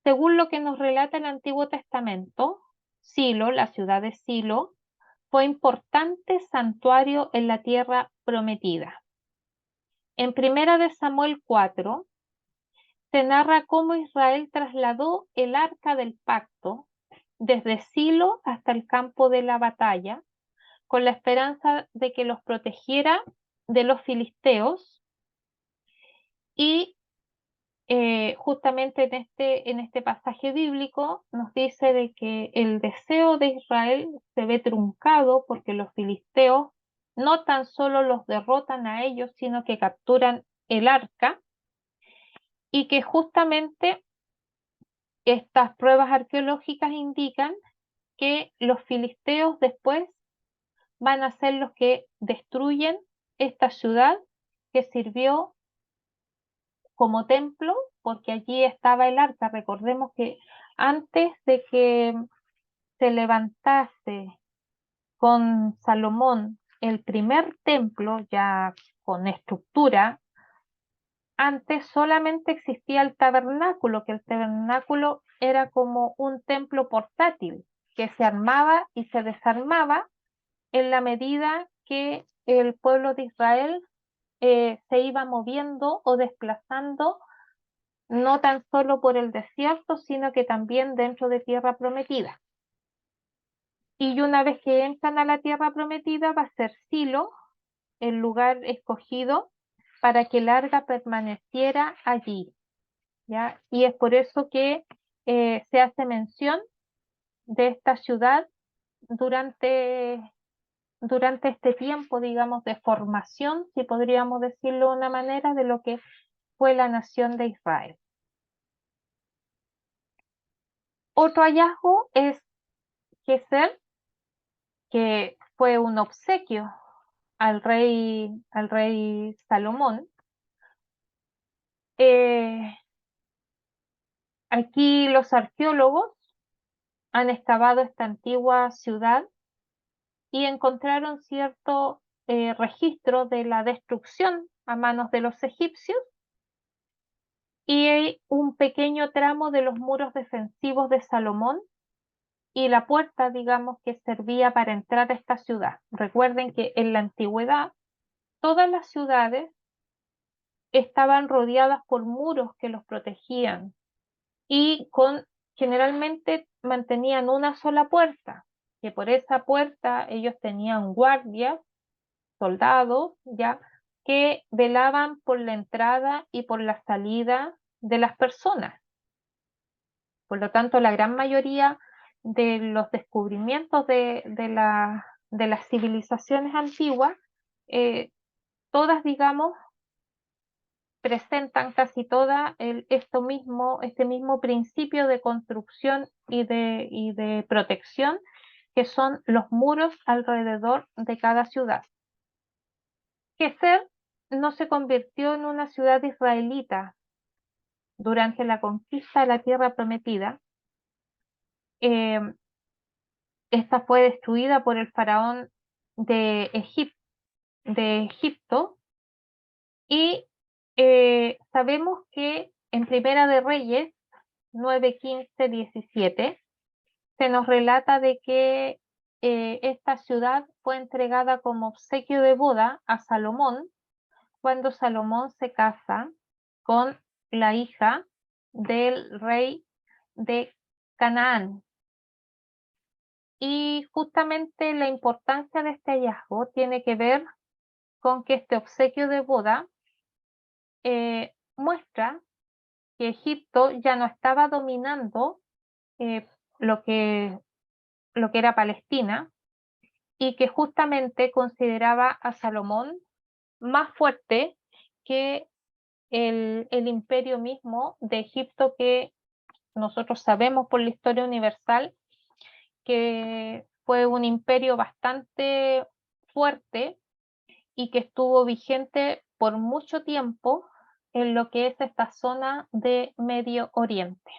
Según lo que nos relata el Antiguo Testamento, Silo, la ciudad de Silo, fue importante santuario en la tierra prometida. En Primera de Samuel 4 se narra cómo Israel trasladó el arca del pacto desde Silo hasta el campo de la batalla, con la esperanza de que los protegiera de los filisteos, y justamente en este pasaje bíblico nos dice de que el deseo de Israel se ve truncado porque los filisteos no tan solo los derrotan a ellos, sino que capturan el arca, y que justamente estas pruebas arqueológicas indican que los filisteos después van a ser los que destruyen esta ciudad que sirvió como templo, porque allí estaba el arca. Recordemos que antes de que se levantase con Salomón el primer templo, ya con estructura, antes solamente existía el tabernáculo, que el tabernáculo era como un templo portátil que se armaba y se desarmaba en la medida que el pueblo de Israel se iba moviendo o desplazando, no tan solo por el desierto, sino que también dentro de tierra prometida. Y una vez que entran a la tierra prometida, va a ser Silo el lugar escogido para que el arca permaneciera allí, ¿ya? Y es por eso que se hace mención de esta ciudad durante durante este tiempo, digamos, de formación, si podríamos decirlo de una manera, de lo que fue la nación de Israel. Otro hallazgo es Geser, que fue un obsequio al rey Salomón. Aquí los arqueólogos han excavado esta antigua ciudad y encontraron cierto registro de la destrucción a manos de los egipcios y un pequeño tramo de los muros defensivos de Salomón y la puerta, digamos, que servía para entrar a esta ciudad. Recuerden que en la antigüedad todas las ciudades estaban rodeadas por muros que los protegían y generalmente mantenían una sola puerta, que por esa puerta ellos tenían guardias, soldados, ya, que velaban por la entrada y por la salida de las personas. Por lo tanto, la gran mayoría de los descubrimientos de las civilizaciones antiguas, todas, digamos, presentan casi todas este mismo principio de construcción y de protección, que son los muros alrededor de cada ciudad. Geser no se convirtió en una ciudad israelita durante la conquista de la tierra prometida. Eh, Esta fue destruida por el faraón de, de Egipto y sabemos que en Primera de Reyes 9:15-17 se nos relata de que esta ciudad fue entregada como obsequio de boda a Salomón cuando Salomón se casa con la hija del rey de Canaán. Y justamente la importancia de este hallazgo tiene que ver con que este obsequio de boda muestra que Egipto ya no estaba dominando eh, lo que, lo que era Palestina y que justamente consideraba a Salomón más fuerte que el imperio mismo de Egipto, que nosotros sabemos por la historia universal que fue un imperio bastante fuerte y que estuvo vigente por mucho tiempo en lo que es esta zona de Medio Oriente.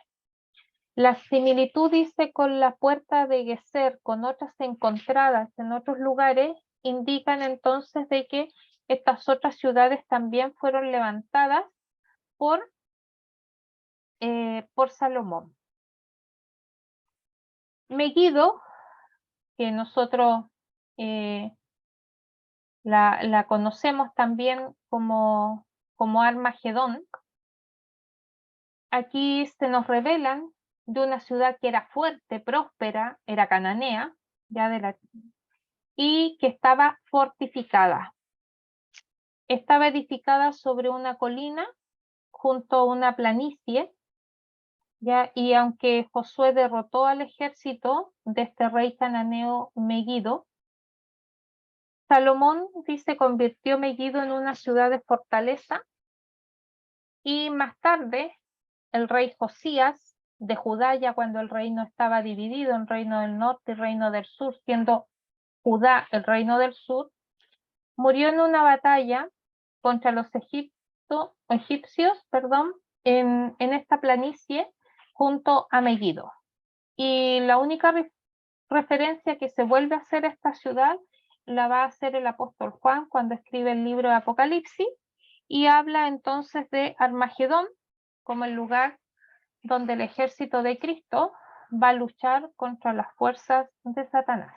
La similitud, dice, con la puerta de Geser, con otras encontradas en otros lugares, indican entonces de que estas otras ciudades también fueron levantadas por Salomón. Megiddo, que nosotros eh, la conocemos también como Armagedón, aquí se nos revelan de una ciudad que era fuerte, próspera, era cananea, y que estaba fortificada. Estaba edificada sobre una colina junto a una planicie, ¿ya? Y aunque Josué derrotó al ejército de este rey cananeo Megiddo, Salomón dice convirtió Megiddo en una ciudad de fortaleza y más tarde el rey Josías de Judá, ya cuando el reino estaba dividido en reino del norte y reino del sur, siendo Judá el reino del sur, murió en una batalla contra los egipcios, en esta planicie junto a Megiddo. Y la única referencia que se vuelve a hacer a esta ciudad la va a hacer el apóstol Juan cuando escribe el libro de Apocalipsis y habla entonces de Armagedón como el lugar donde el ejército de Cristo va a luchar contra las fuerzas de Satanás.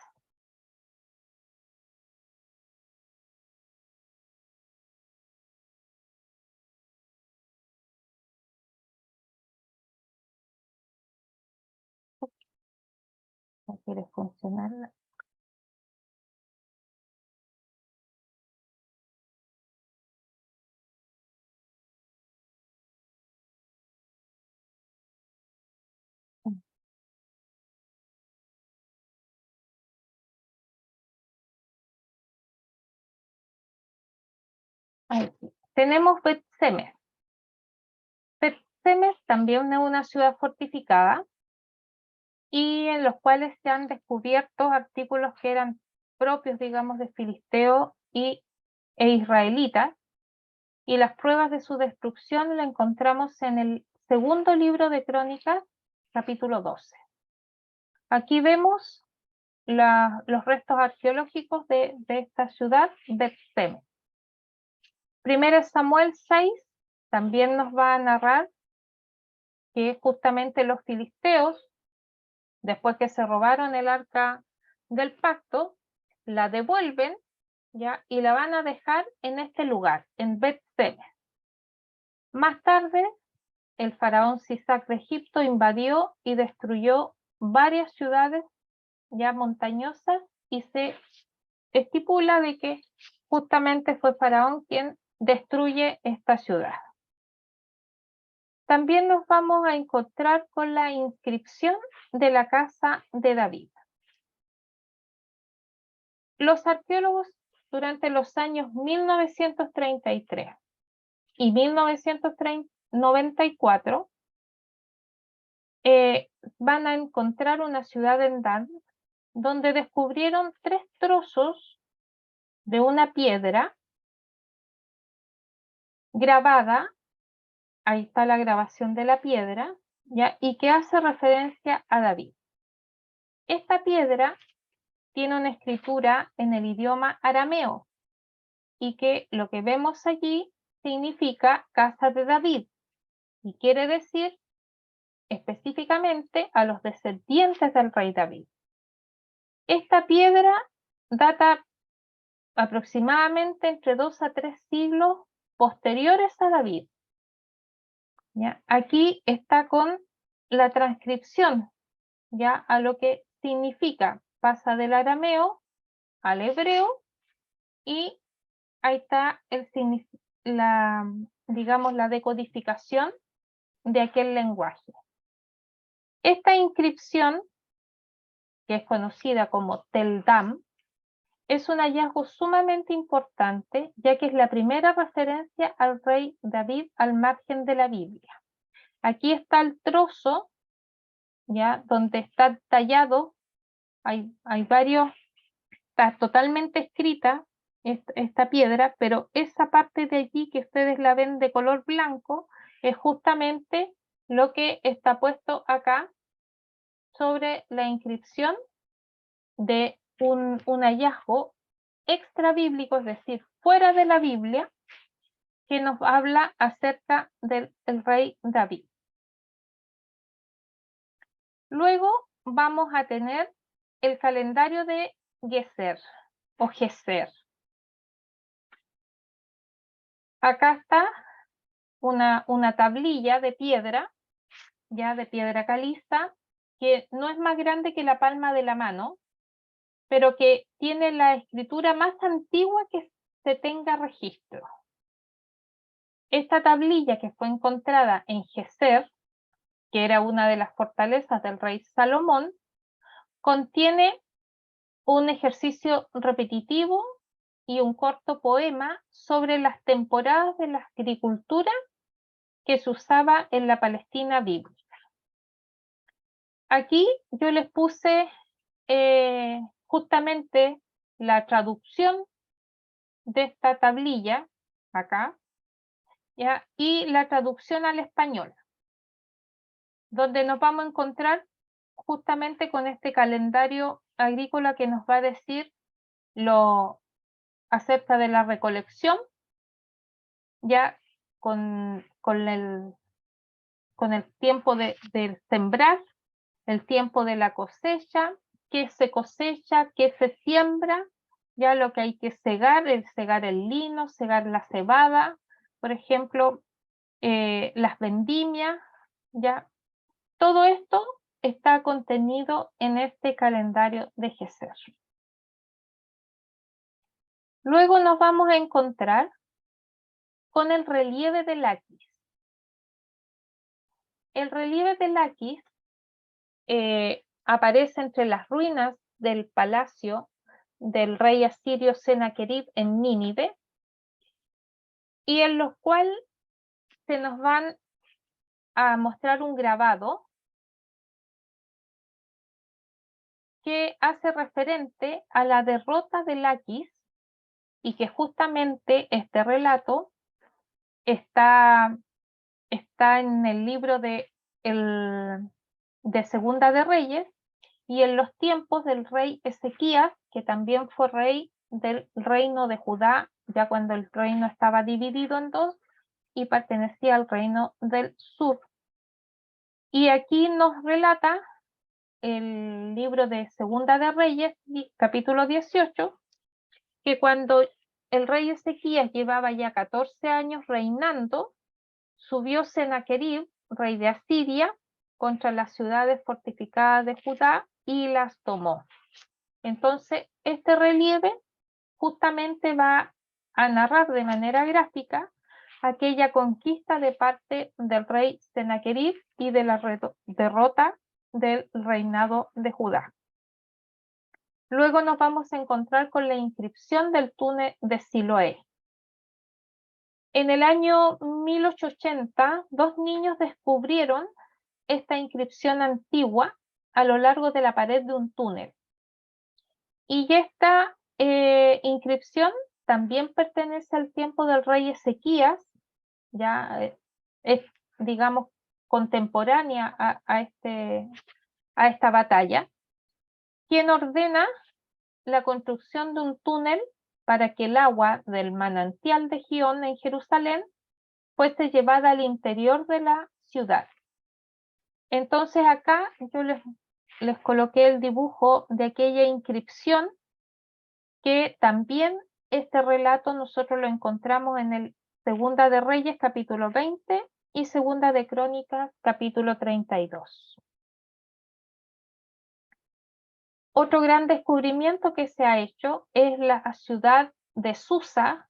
¿No quiere funcionar? Tenemos Bet-Semes. Bet-Semes también es una ciudad fortificada y en los cuales se han descubierto artículos que eran propios, digamos, de Filisteo e israelitas, y las pruebas de su destrucción la encontramos en el segundo libro de Crónicas, capítulo 12. Aquí vemos los restos arqueológicos de esta ciudad, Bet-Semes. Primero Samuel 6 también nos va a narrar que justamente los filisteos, después que se robaron el arca del pacto, la devuelven, ¿ya? Y la van a dejar en este lugar, en Bet-Semes. Más tarde, el faraón Sisac de Egipto invadió y destruyó varias ciudades ya montañosas y se estipula de que justamente fue faraón quien destruye esta ciudad. También nos vamos a encontrar con la inscripción de la casa de David. Los arqueólogos durante los años 1933 y 1994 van a encontrar una ciudad en Dan donde descubrieron 3 trozos de una piedra grabada, ahí está la grabación de la piedra, ¿ya? Y que hace referencia a David. Esta piedra tiene una escritura en el idioma arameo y que lo que vemos allí significa casa de David y quiere decir específicamente a los descendientes del rey David. Esta piedra data aproximadamente entre 2 a 3 siglos posteriores a David. ¿Ya? Aquí está con la transcripción, ya a lo que significa, pasa del arameo al hebreo y ahí está digamos, la decodificación de aquel lenguaje. Esta inscripción, que es conocida como Tel Dam, es un hallazgo sumamente importante, ya que es la primera referencia al rey David al margen de la Biblia. Aquí está el trozo, ya, donde está tallado, hay varios, está totalmente escrita esta piedra, pero esa parte de allí que ustedes la ven de color blanco es justamente lo que está puesto acá sobre la inscripción de un hallazgo extra bíblico, es decir, fuera de la Biblia, que nos habla acerca del rey David. Luego vamos a tener el calendario de Geser o Geser. Acá está una tablilla de piedra, ya de piedra caliza, que no es más grande que la palma de la mano, pero que tiene la escritura más antigua que se tenga registro. Esta tablilla que fue encontrada en Geser, que era una de las fortalezas del rey Salomón, contiene un ejercicio repetitivo y un corto poema sobre las temporadas de la agricultura que se usaba en la Palestina bíblica. Aquí yo les puse justamente la traducción de esta tablilla, acá, ¿ya? Y la traducción al español, donde nos vamos a encontrar justamente con este calendario agrícola que nos va a decir acerca de la recolección, ya con el tiempo de sembrar, el tiempo de la cosecha, qué se cosecha, qué se siembra, ya lo que hay que segar, segar el lino, segar la cebada, por ejemplo, las vendimias, ya. Todo esto está contenido en este calendario de Geser. Luego nos vamos a encontrar con el relieve de Laquis. El relieve de Laquis aparece entre las ruinas del palacio del rey asirio Sennacherib en Nínive y en los cuales se nos van a mostrar un grabado que hace referente a la derrota de Laquis, y que justamente este relato está en el libro de Segunda de Reyes, y en los tiempos del rey Ezequías, que también fue rey del reino de Judá, ya cuando el reino estaba dividido en dos y pertenecía al reino del sur. Y aquí nos relata el libro de Segunda de Reyes, capítulo 18, que cuando el rey Ezequías llevaba ya 14 años reinando, subió Sennacherib, rey de Asiria, contra las ciudades fortificadas de Judá y las tomó. Entonces, este relieve justamente va a narrar de manera gráfica aquella conquista de parte del rey Sennacherib y de la derrota del reinado de Judá. Luego nos vamos a encontrar con la inscripción del túnel de Siloé. En el año 1880, dos niños descubrieron esta inscripción antigua a lo largo de la pared de un túnel. Y esta inscripción también pertenece al tiempo del rey Ezequías, ya es, digamos, contemporánea a esta batalla, quien ordena la construcción de un túnel para que el agua del manantial de Gihón en Jerusalén fuese llevada al interior de la ciudad. Entonces acá yo les coloqué el dibujo de aquella inscripción, que también este relato nosotros lo encontramos en el Segunda de Reyes capítulo 20 y Segunda de Crónicas capítulo 32. Otro gran descubrimiento que se ha hecho es la ciudad de Susa,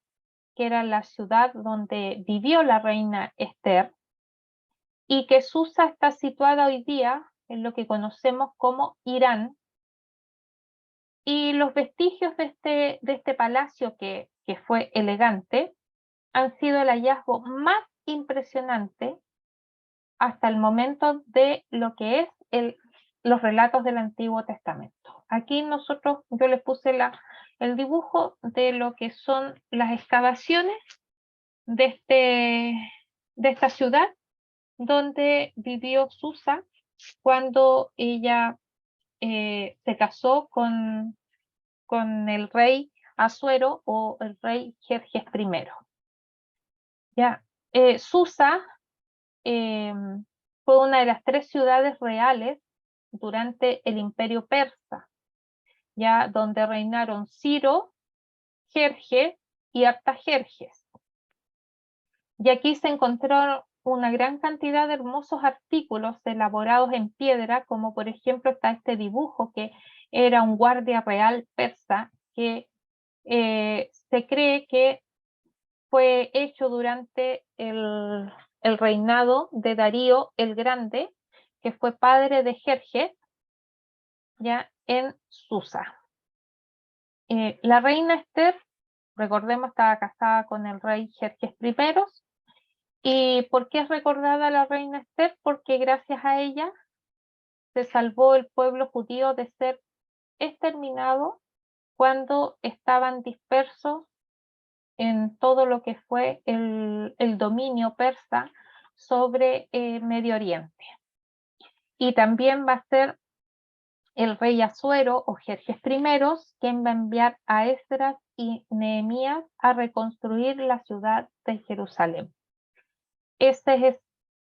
que era la ciudad donde vivió la reina Esther, y que Susa está situada hoy día en lo que conocemos como Irán. Y los vestigios de este palacio, que fue elegante, han sido el hallazgo más impresionante hasta el momento de lo que es los relatos del Antiguo Testamento. Aquí yo les puse el dibujo de lo que son las excavaciones de esta ciudad donde vivió Susa cuando ella se casó con el rey Asuero o el rey Jerjes I. Ya, Susa fue una de las 3 ciudades reales durante el Imperio Persa, ya donde reinaron Ciro, Jerjes y Artajerjes. Y aquí se encontró una gran cantidad de hermosos artículos elaborados en piedra, como por ejemplo está este dibujo que era un guardia real persa que se cree que fue hecho durante el reinado de Darío el Grande, que fue padre de Jerjes, ya en Susa. La reina Esther, recordemos, estaba casada con el rey Jerjes I. ¿Y por qué es recordada la reina Esther? Porque gracias a ella se salvó el pueblo judío de ser exterminado cuando estaban dispersos en todo lo que fue el dominio persa sobre Medio Oriente. Y también va a ser el rey Asuero o Jerjes I quien va a enviar a Esdras y Nehemías a reconstruir la ciudad de Jerusalén. Esa es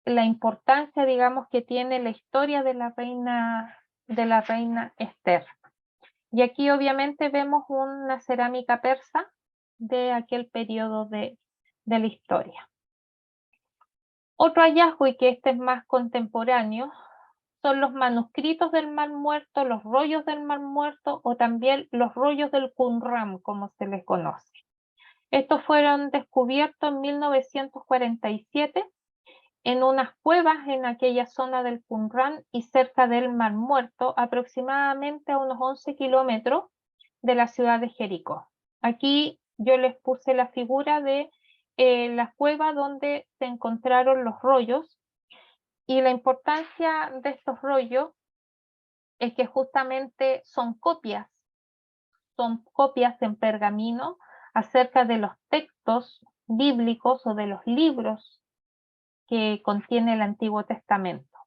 la importancia, digamos, que tiene la historia de la reina Esther. Y aquí obviamente vemos una cerámica persa de aquel periodo de la historia. Otro hallazgo, y que este es más contemporáneo, son los manuscritos del Mar Muerto, los rollos del Mar Muerto o también los rollos del Qumran, como se les conoce. Estos fueron descubiertos en 1947 en unas cuevas en aquella zona del Qumran y cerca del Mar Muerto, aproximadamente a unos 11 kilómetros de la ciudad de Jericó. Aquí yo les puse la figura de la cueva donde se encontraron los rollos, y la importancia de estos rollos es que justamente son copias en pergamino acerca de los textos bíblicos o de los libros que contiene el Antiguo Testamento.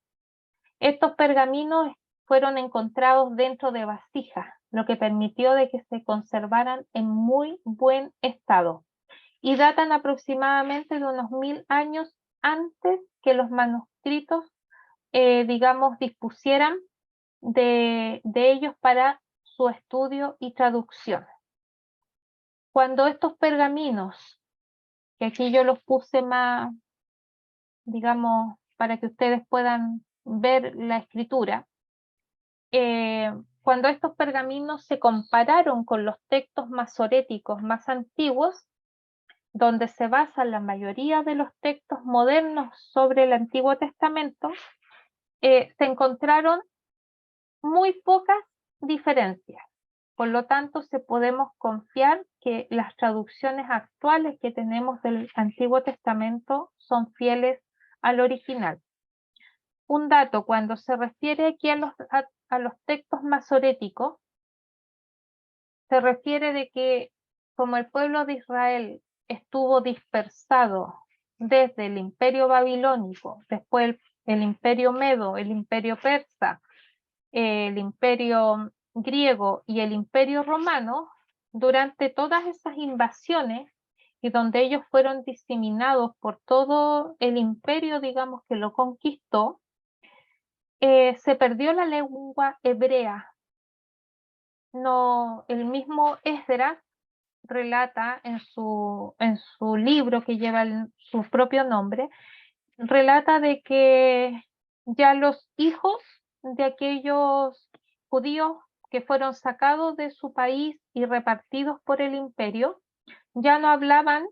Estos pergaminos fueron encontrados dentro de vasijas, lo que permitió de que se conservaran en muy buen estado, y datan aproximadamente de unos 1000 años antes que los manuscritos, digamos, dispusieran de ellos para su estudio y traducción. Cuando estos pergaminos, que aquí yo los puse más, digamos, para que ustedes puedan ver la escritura, cuando estos pergaminos se compararon con los textos masoréticos más antiguos, donde se basan la mayoría de los textos modernos sobre el Antiguo Testamento, se encontraron muy pocas diferencias. Por lo tanto, podemos confiar que las traducciones actuales que tenemos del Antiguo Testamento son fieles al original. Un dato, cuando se refiere aquí a los textos masoréticos, se refiere de que como el pueblo de Israel estuvo dispersado desde el imperio babilónico, después el imperio medo, el imperio persa, el imperio griego y el imperio romano, durante todas esas invasiones y donde ellos fueron diseminados por todo el imperio, digamos, que lo conquistó, se perdió la lengua hebrea. No, el mismo Esdras relata en su libro que lleva su propio nombre, relata de que ya los hijos de aquellos judíos que fueron sacados de su país y repartidos por el imperio, ya no hablaban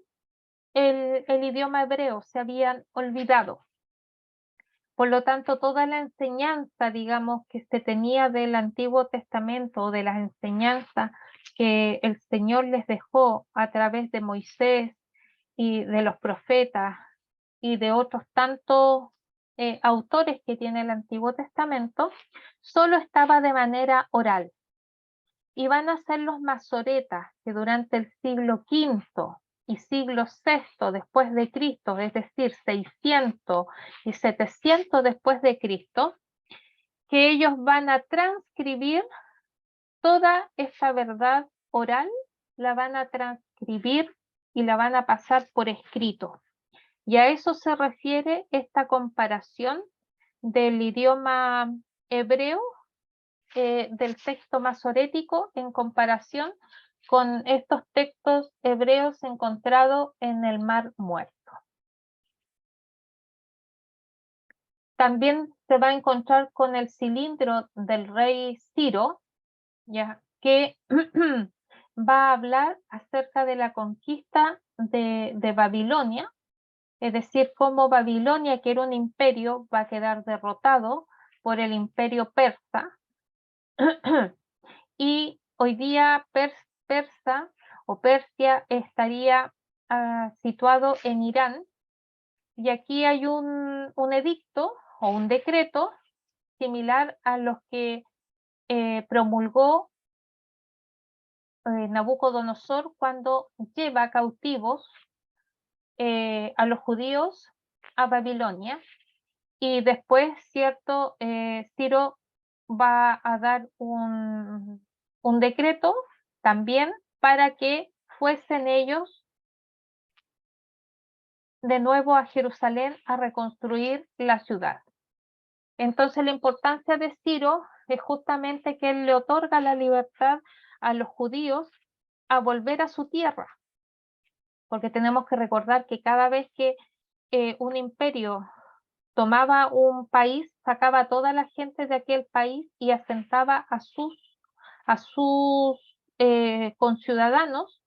el idioma hebreo, se habían olvidado. Por lo tanto, toda la enseñanza, digamos, que se tenía del Antiguo Testamento, de las enseñanzas que el Señor les dejó a través de Moisés y de los profetas y de otros tantos autores que tiene el Antiguo Testamento, solo estaba de manera oral. Y van a ser los masoretas que durante el siglo V y siglo VI después de Cristo, es decir, 600 y 700 después de Cristo, que ellos van a transcribir toda esa verdad oral, la van a transcribir y la van a pasar por escrito. Y a eso se refiere esta comparación del idioma hebreo, del texto masorético, en comparación con estos textos hebreos encontrados en el Mar Muerto. También se va a encontrar con el cilindro del rey Ciro, ya que va a hablar acerca de la conquista de Babilonia, es decir, cómo Babilonia, que era un imperio, va a quedar derrotado por el imperio persa. Y hoy día Persa o Persia estaría situado en Irán, y aquí hay un edicto o un decreto similar a los que promulgó Nabucodonosor cuando lleva cautivos a los judíos a Babilonia, y después, cierto, Ciro va a dar un decreto también para que fuesen ellos de nuevo a Jerusalén a reconstruir la ciudad. Entonces la importancia de Ciro es justamente que él le otorga la libertad a los judíos a volver a su tierra, porque tenemos que recordar que cada vez que un imperio tomaba un país, sacaba a toda la gente de aquel país y asentaba a sus conciudadanos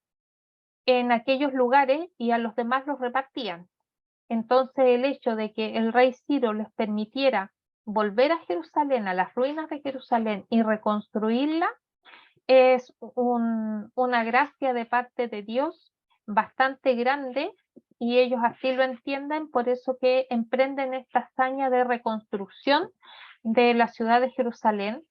en aquellos lugares, y a los demás los repartían. Entonces el hecho de que el rey Ciro les permitiera volver a Jerusalén, a las ruinas de Jerusalén, y reconstruirla, es una gracia de parte de Dios bastante grande, y ellos así lo entienden, por eso que emprenden esta hazaña de reconstrucción de la ciudad de Jerusalén.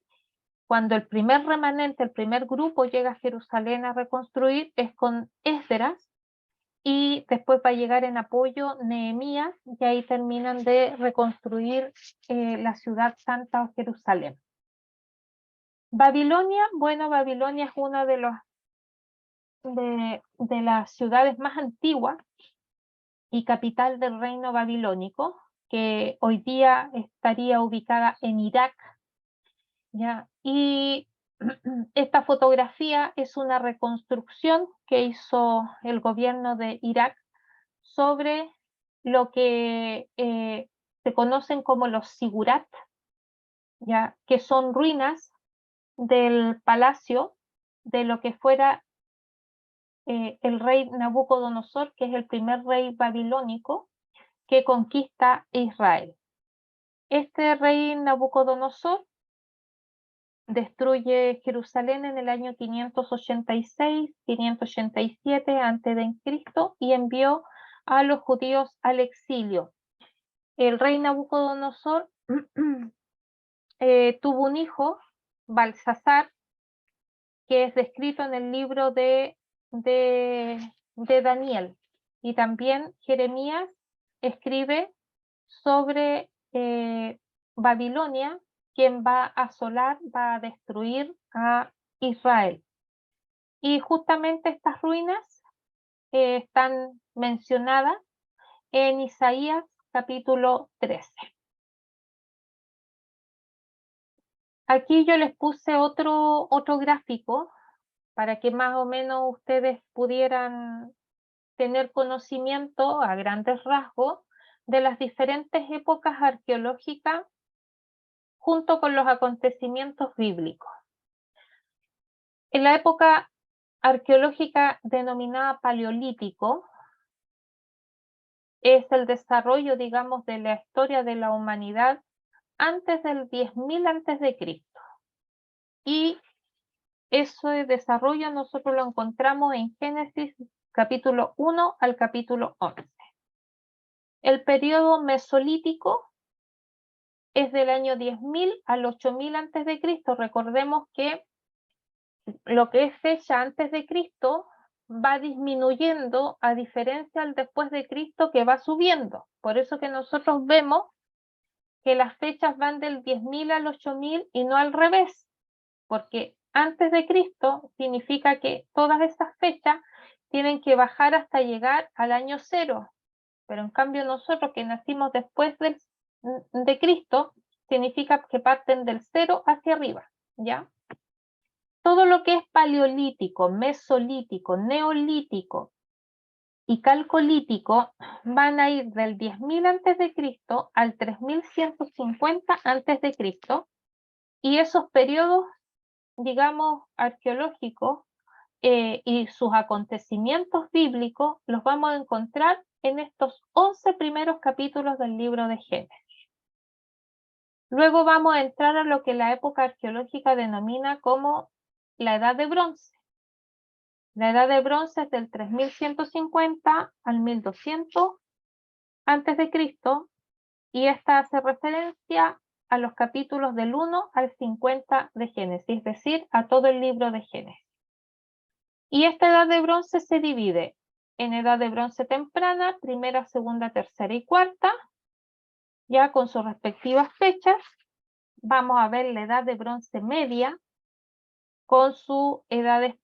Cuando el primer remanente, el primer grupo llega a Jerusalén a reconstruir es con Esdras, y después va a llegar en apoyo Nehemías, y ahí terminan de reconstruir la ciudad santa o Jerusalén. Babilonia, bueno, Babilonia es una de las ciudades más antiguas y capital del reino babilónico, que hoy día estaría ubicada en Irak, ¿ya? Y esta fotografía es una reconstrucción que hizo el gobierno de Irak sobre lo que se conocen como los sigurat, ¿ya? Que son ruinas del palacio de lo que fuera el rey Nabucodonosor, que es el primer rey babilónico que conquista Israel. Este rey Nabucodonosor destruye Jerusalén en el año 586, 587 a.C. y envió a los judíos al exilio. El rey Nabucodonosor tuvo un hijo, Balsasar, que es descrito en el libro de Daniel. Y también Jeremías escribe sobre Babilonia, quien va a asolar, va a destruir a Israel. Y justamente estas ruinas están mencionadas en Isaías capítulo 13. Aquí yo les puse otro gráfico para que más o menos ustedes pudieran tener conocimiento a grandes rasgos de las diferentes épocas arqueológicas junto con los acontecimientos bíblicos. En la época arqueológica denominada Paleolítico, es el desarrollo, digamos, de la historia de la humanidad antes del 10.000 a.C. Y ese desarrollo nosotros lo encontramos en Génesis capítulo 1 al capítulo 11. El periodo mesolítico es del año 10.000 al 8.000 a.C. Recordemos que lo que es fecha antes de Cristo va disminuyendo a diferencia del después de Cristo, que va subiendo. Por eso que nosotros vemos que las fechas van del 10.000 al 8.000 y no al revés, porque antes de Cristo significa que todas esas fechas tienen que bajar hasta llegar al año 0, pero en cambio nosotros que nacimos después de Cristo, significa que parten del 0 hacia arriba, ¿ya? Todo lo que es paleolítico, mesolítico, neolítico y calcolítico van a ir del 10.000 a.C. al 3.150 a.C. y esos periodos, digamos, arqueológicos y sus acontecimientos bíblicos los vamos a encontrar en estos 11 primeros capítulos del libro de Génesis. Luego vamos a entrar a lo que la época arqueológica denomina como la Edad de Bronce. La Edad de Bronce es del 3.150 al 1.200 a.C. y esta hace referencia a los capítulos del 1 al 50 de Génesis, es decir, a todo el libro de Génesis. Y esta Edad de Bronce se divide en Edad de Bronce temprana, primera, segunda, tercera y cuarta, ya con sus respectivas fechas. Vamos a ver la Edad de Bronce media con su edades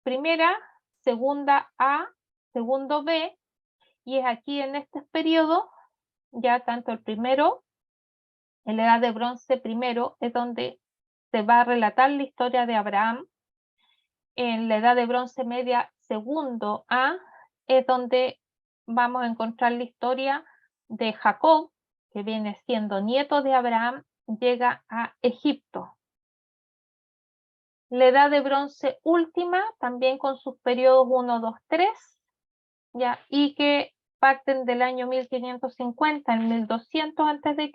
primera, segunda A, segundo B, y es aquí en este periodo, ya tanto el primero, en la Edad de Bronce primero, es donde se va a relatar la historia de Abraham. En la Edad de Bronce media, segundo A, es donde vamos a encontrar la historia de Jacob, que viene siendo nieto de Abraham, llega a Egipto. La Edad de Bronce última, también con sus periodos 1, 2, 3, ¿ya? Y que parten del año 1550 al 1200 a.C.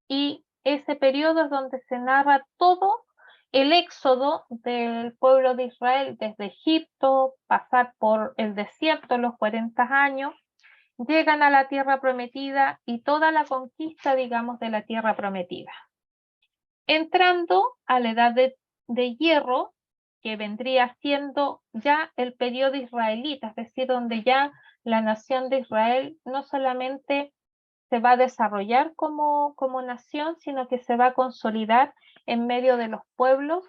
y ese periodo es donde se narra todo el éxodo del pueblo de Israel desde Egipto, pasar por el desierto los 40 años, llegan a la tierra prometida y toda la conquista, digamos, de la tierra prometida. Entrando a la edad de hierro, que vendría siendo ya el periodo israelita, es decir, donde ya la nación de Israel no solamente se va a desarrollar como nación, sino que se va a consolidar en medio de los pueblos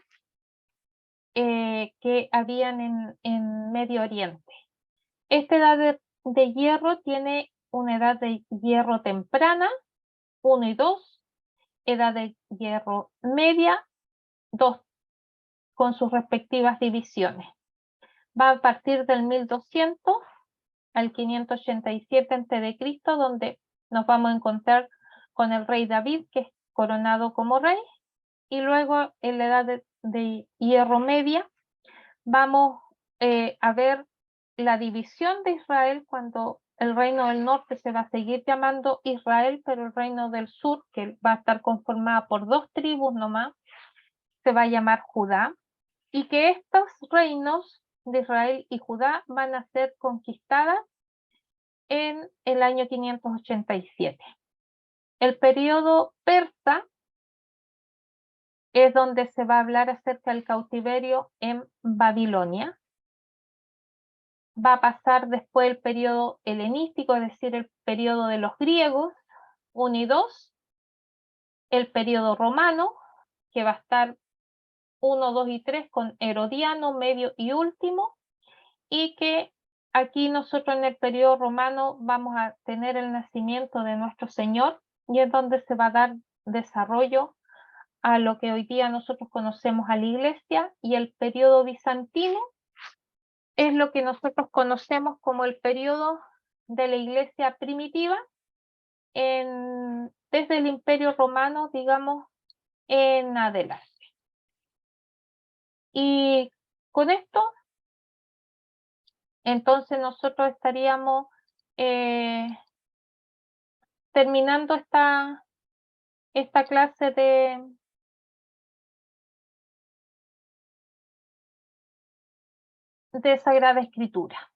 que habían en Medio Oriente. Esta edad de hierro tiene una edad de hierro temprana, 1 y 2, edad de hierro media, 2, con sus respectivas divisiones. Va a partir del 1200 al 587 a.C., donde nos vamos a encontrar con el rey David, que es coronado como rey, y luego en la edad de hierro media vamos a ver la división de Israel, cuando el reino del norte se va a seguir llamando Israel, pero el reino del sur, que va a estar conformada por 2 tribus nomás, se va a llamar Judá, y que estos reinos de Israel y Judá van a ser conquistadas en el año 587. El periodo persa es donde se va a hablar acerca del cautiverio en Babilonia. Va a pasar después el periodo helenístico, es decir, el periodo de los griegos, 1 y 2, el periodo romano, que va a estar 1, 2 y 3 con Herodiano, medio y último, y que aquí nosotros en el periodo romano vamos a tener el nacimiento de nuestro Señor, y es donde se va a dar desarrollo a lo que hoy día nosotros conocemos a la Iglesia, y el periodo bizantino es lo que nosotros conocemos como el periodo de la Iglesia primitiva, desde el Imperio Romano, digamos, en adelante. Y con esto, entonces nosotros estaríamos terminando esta clase de Sagrada Escritura.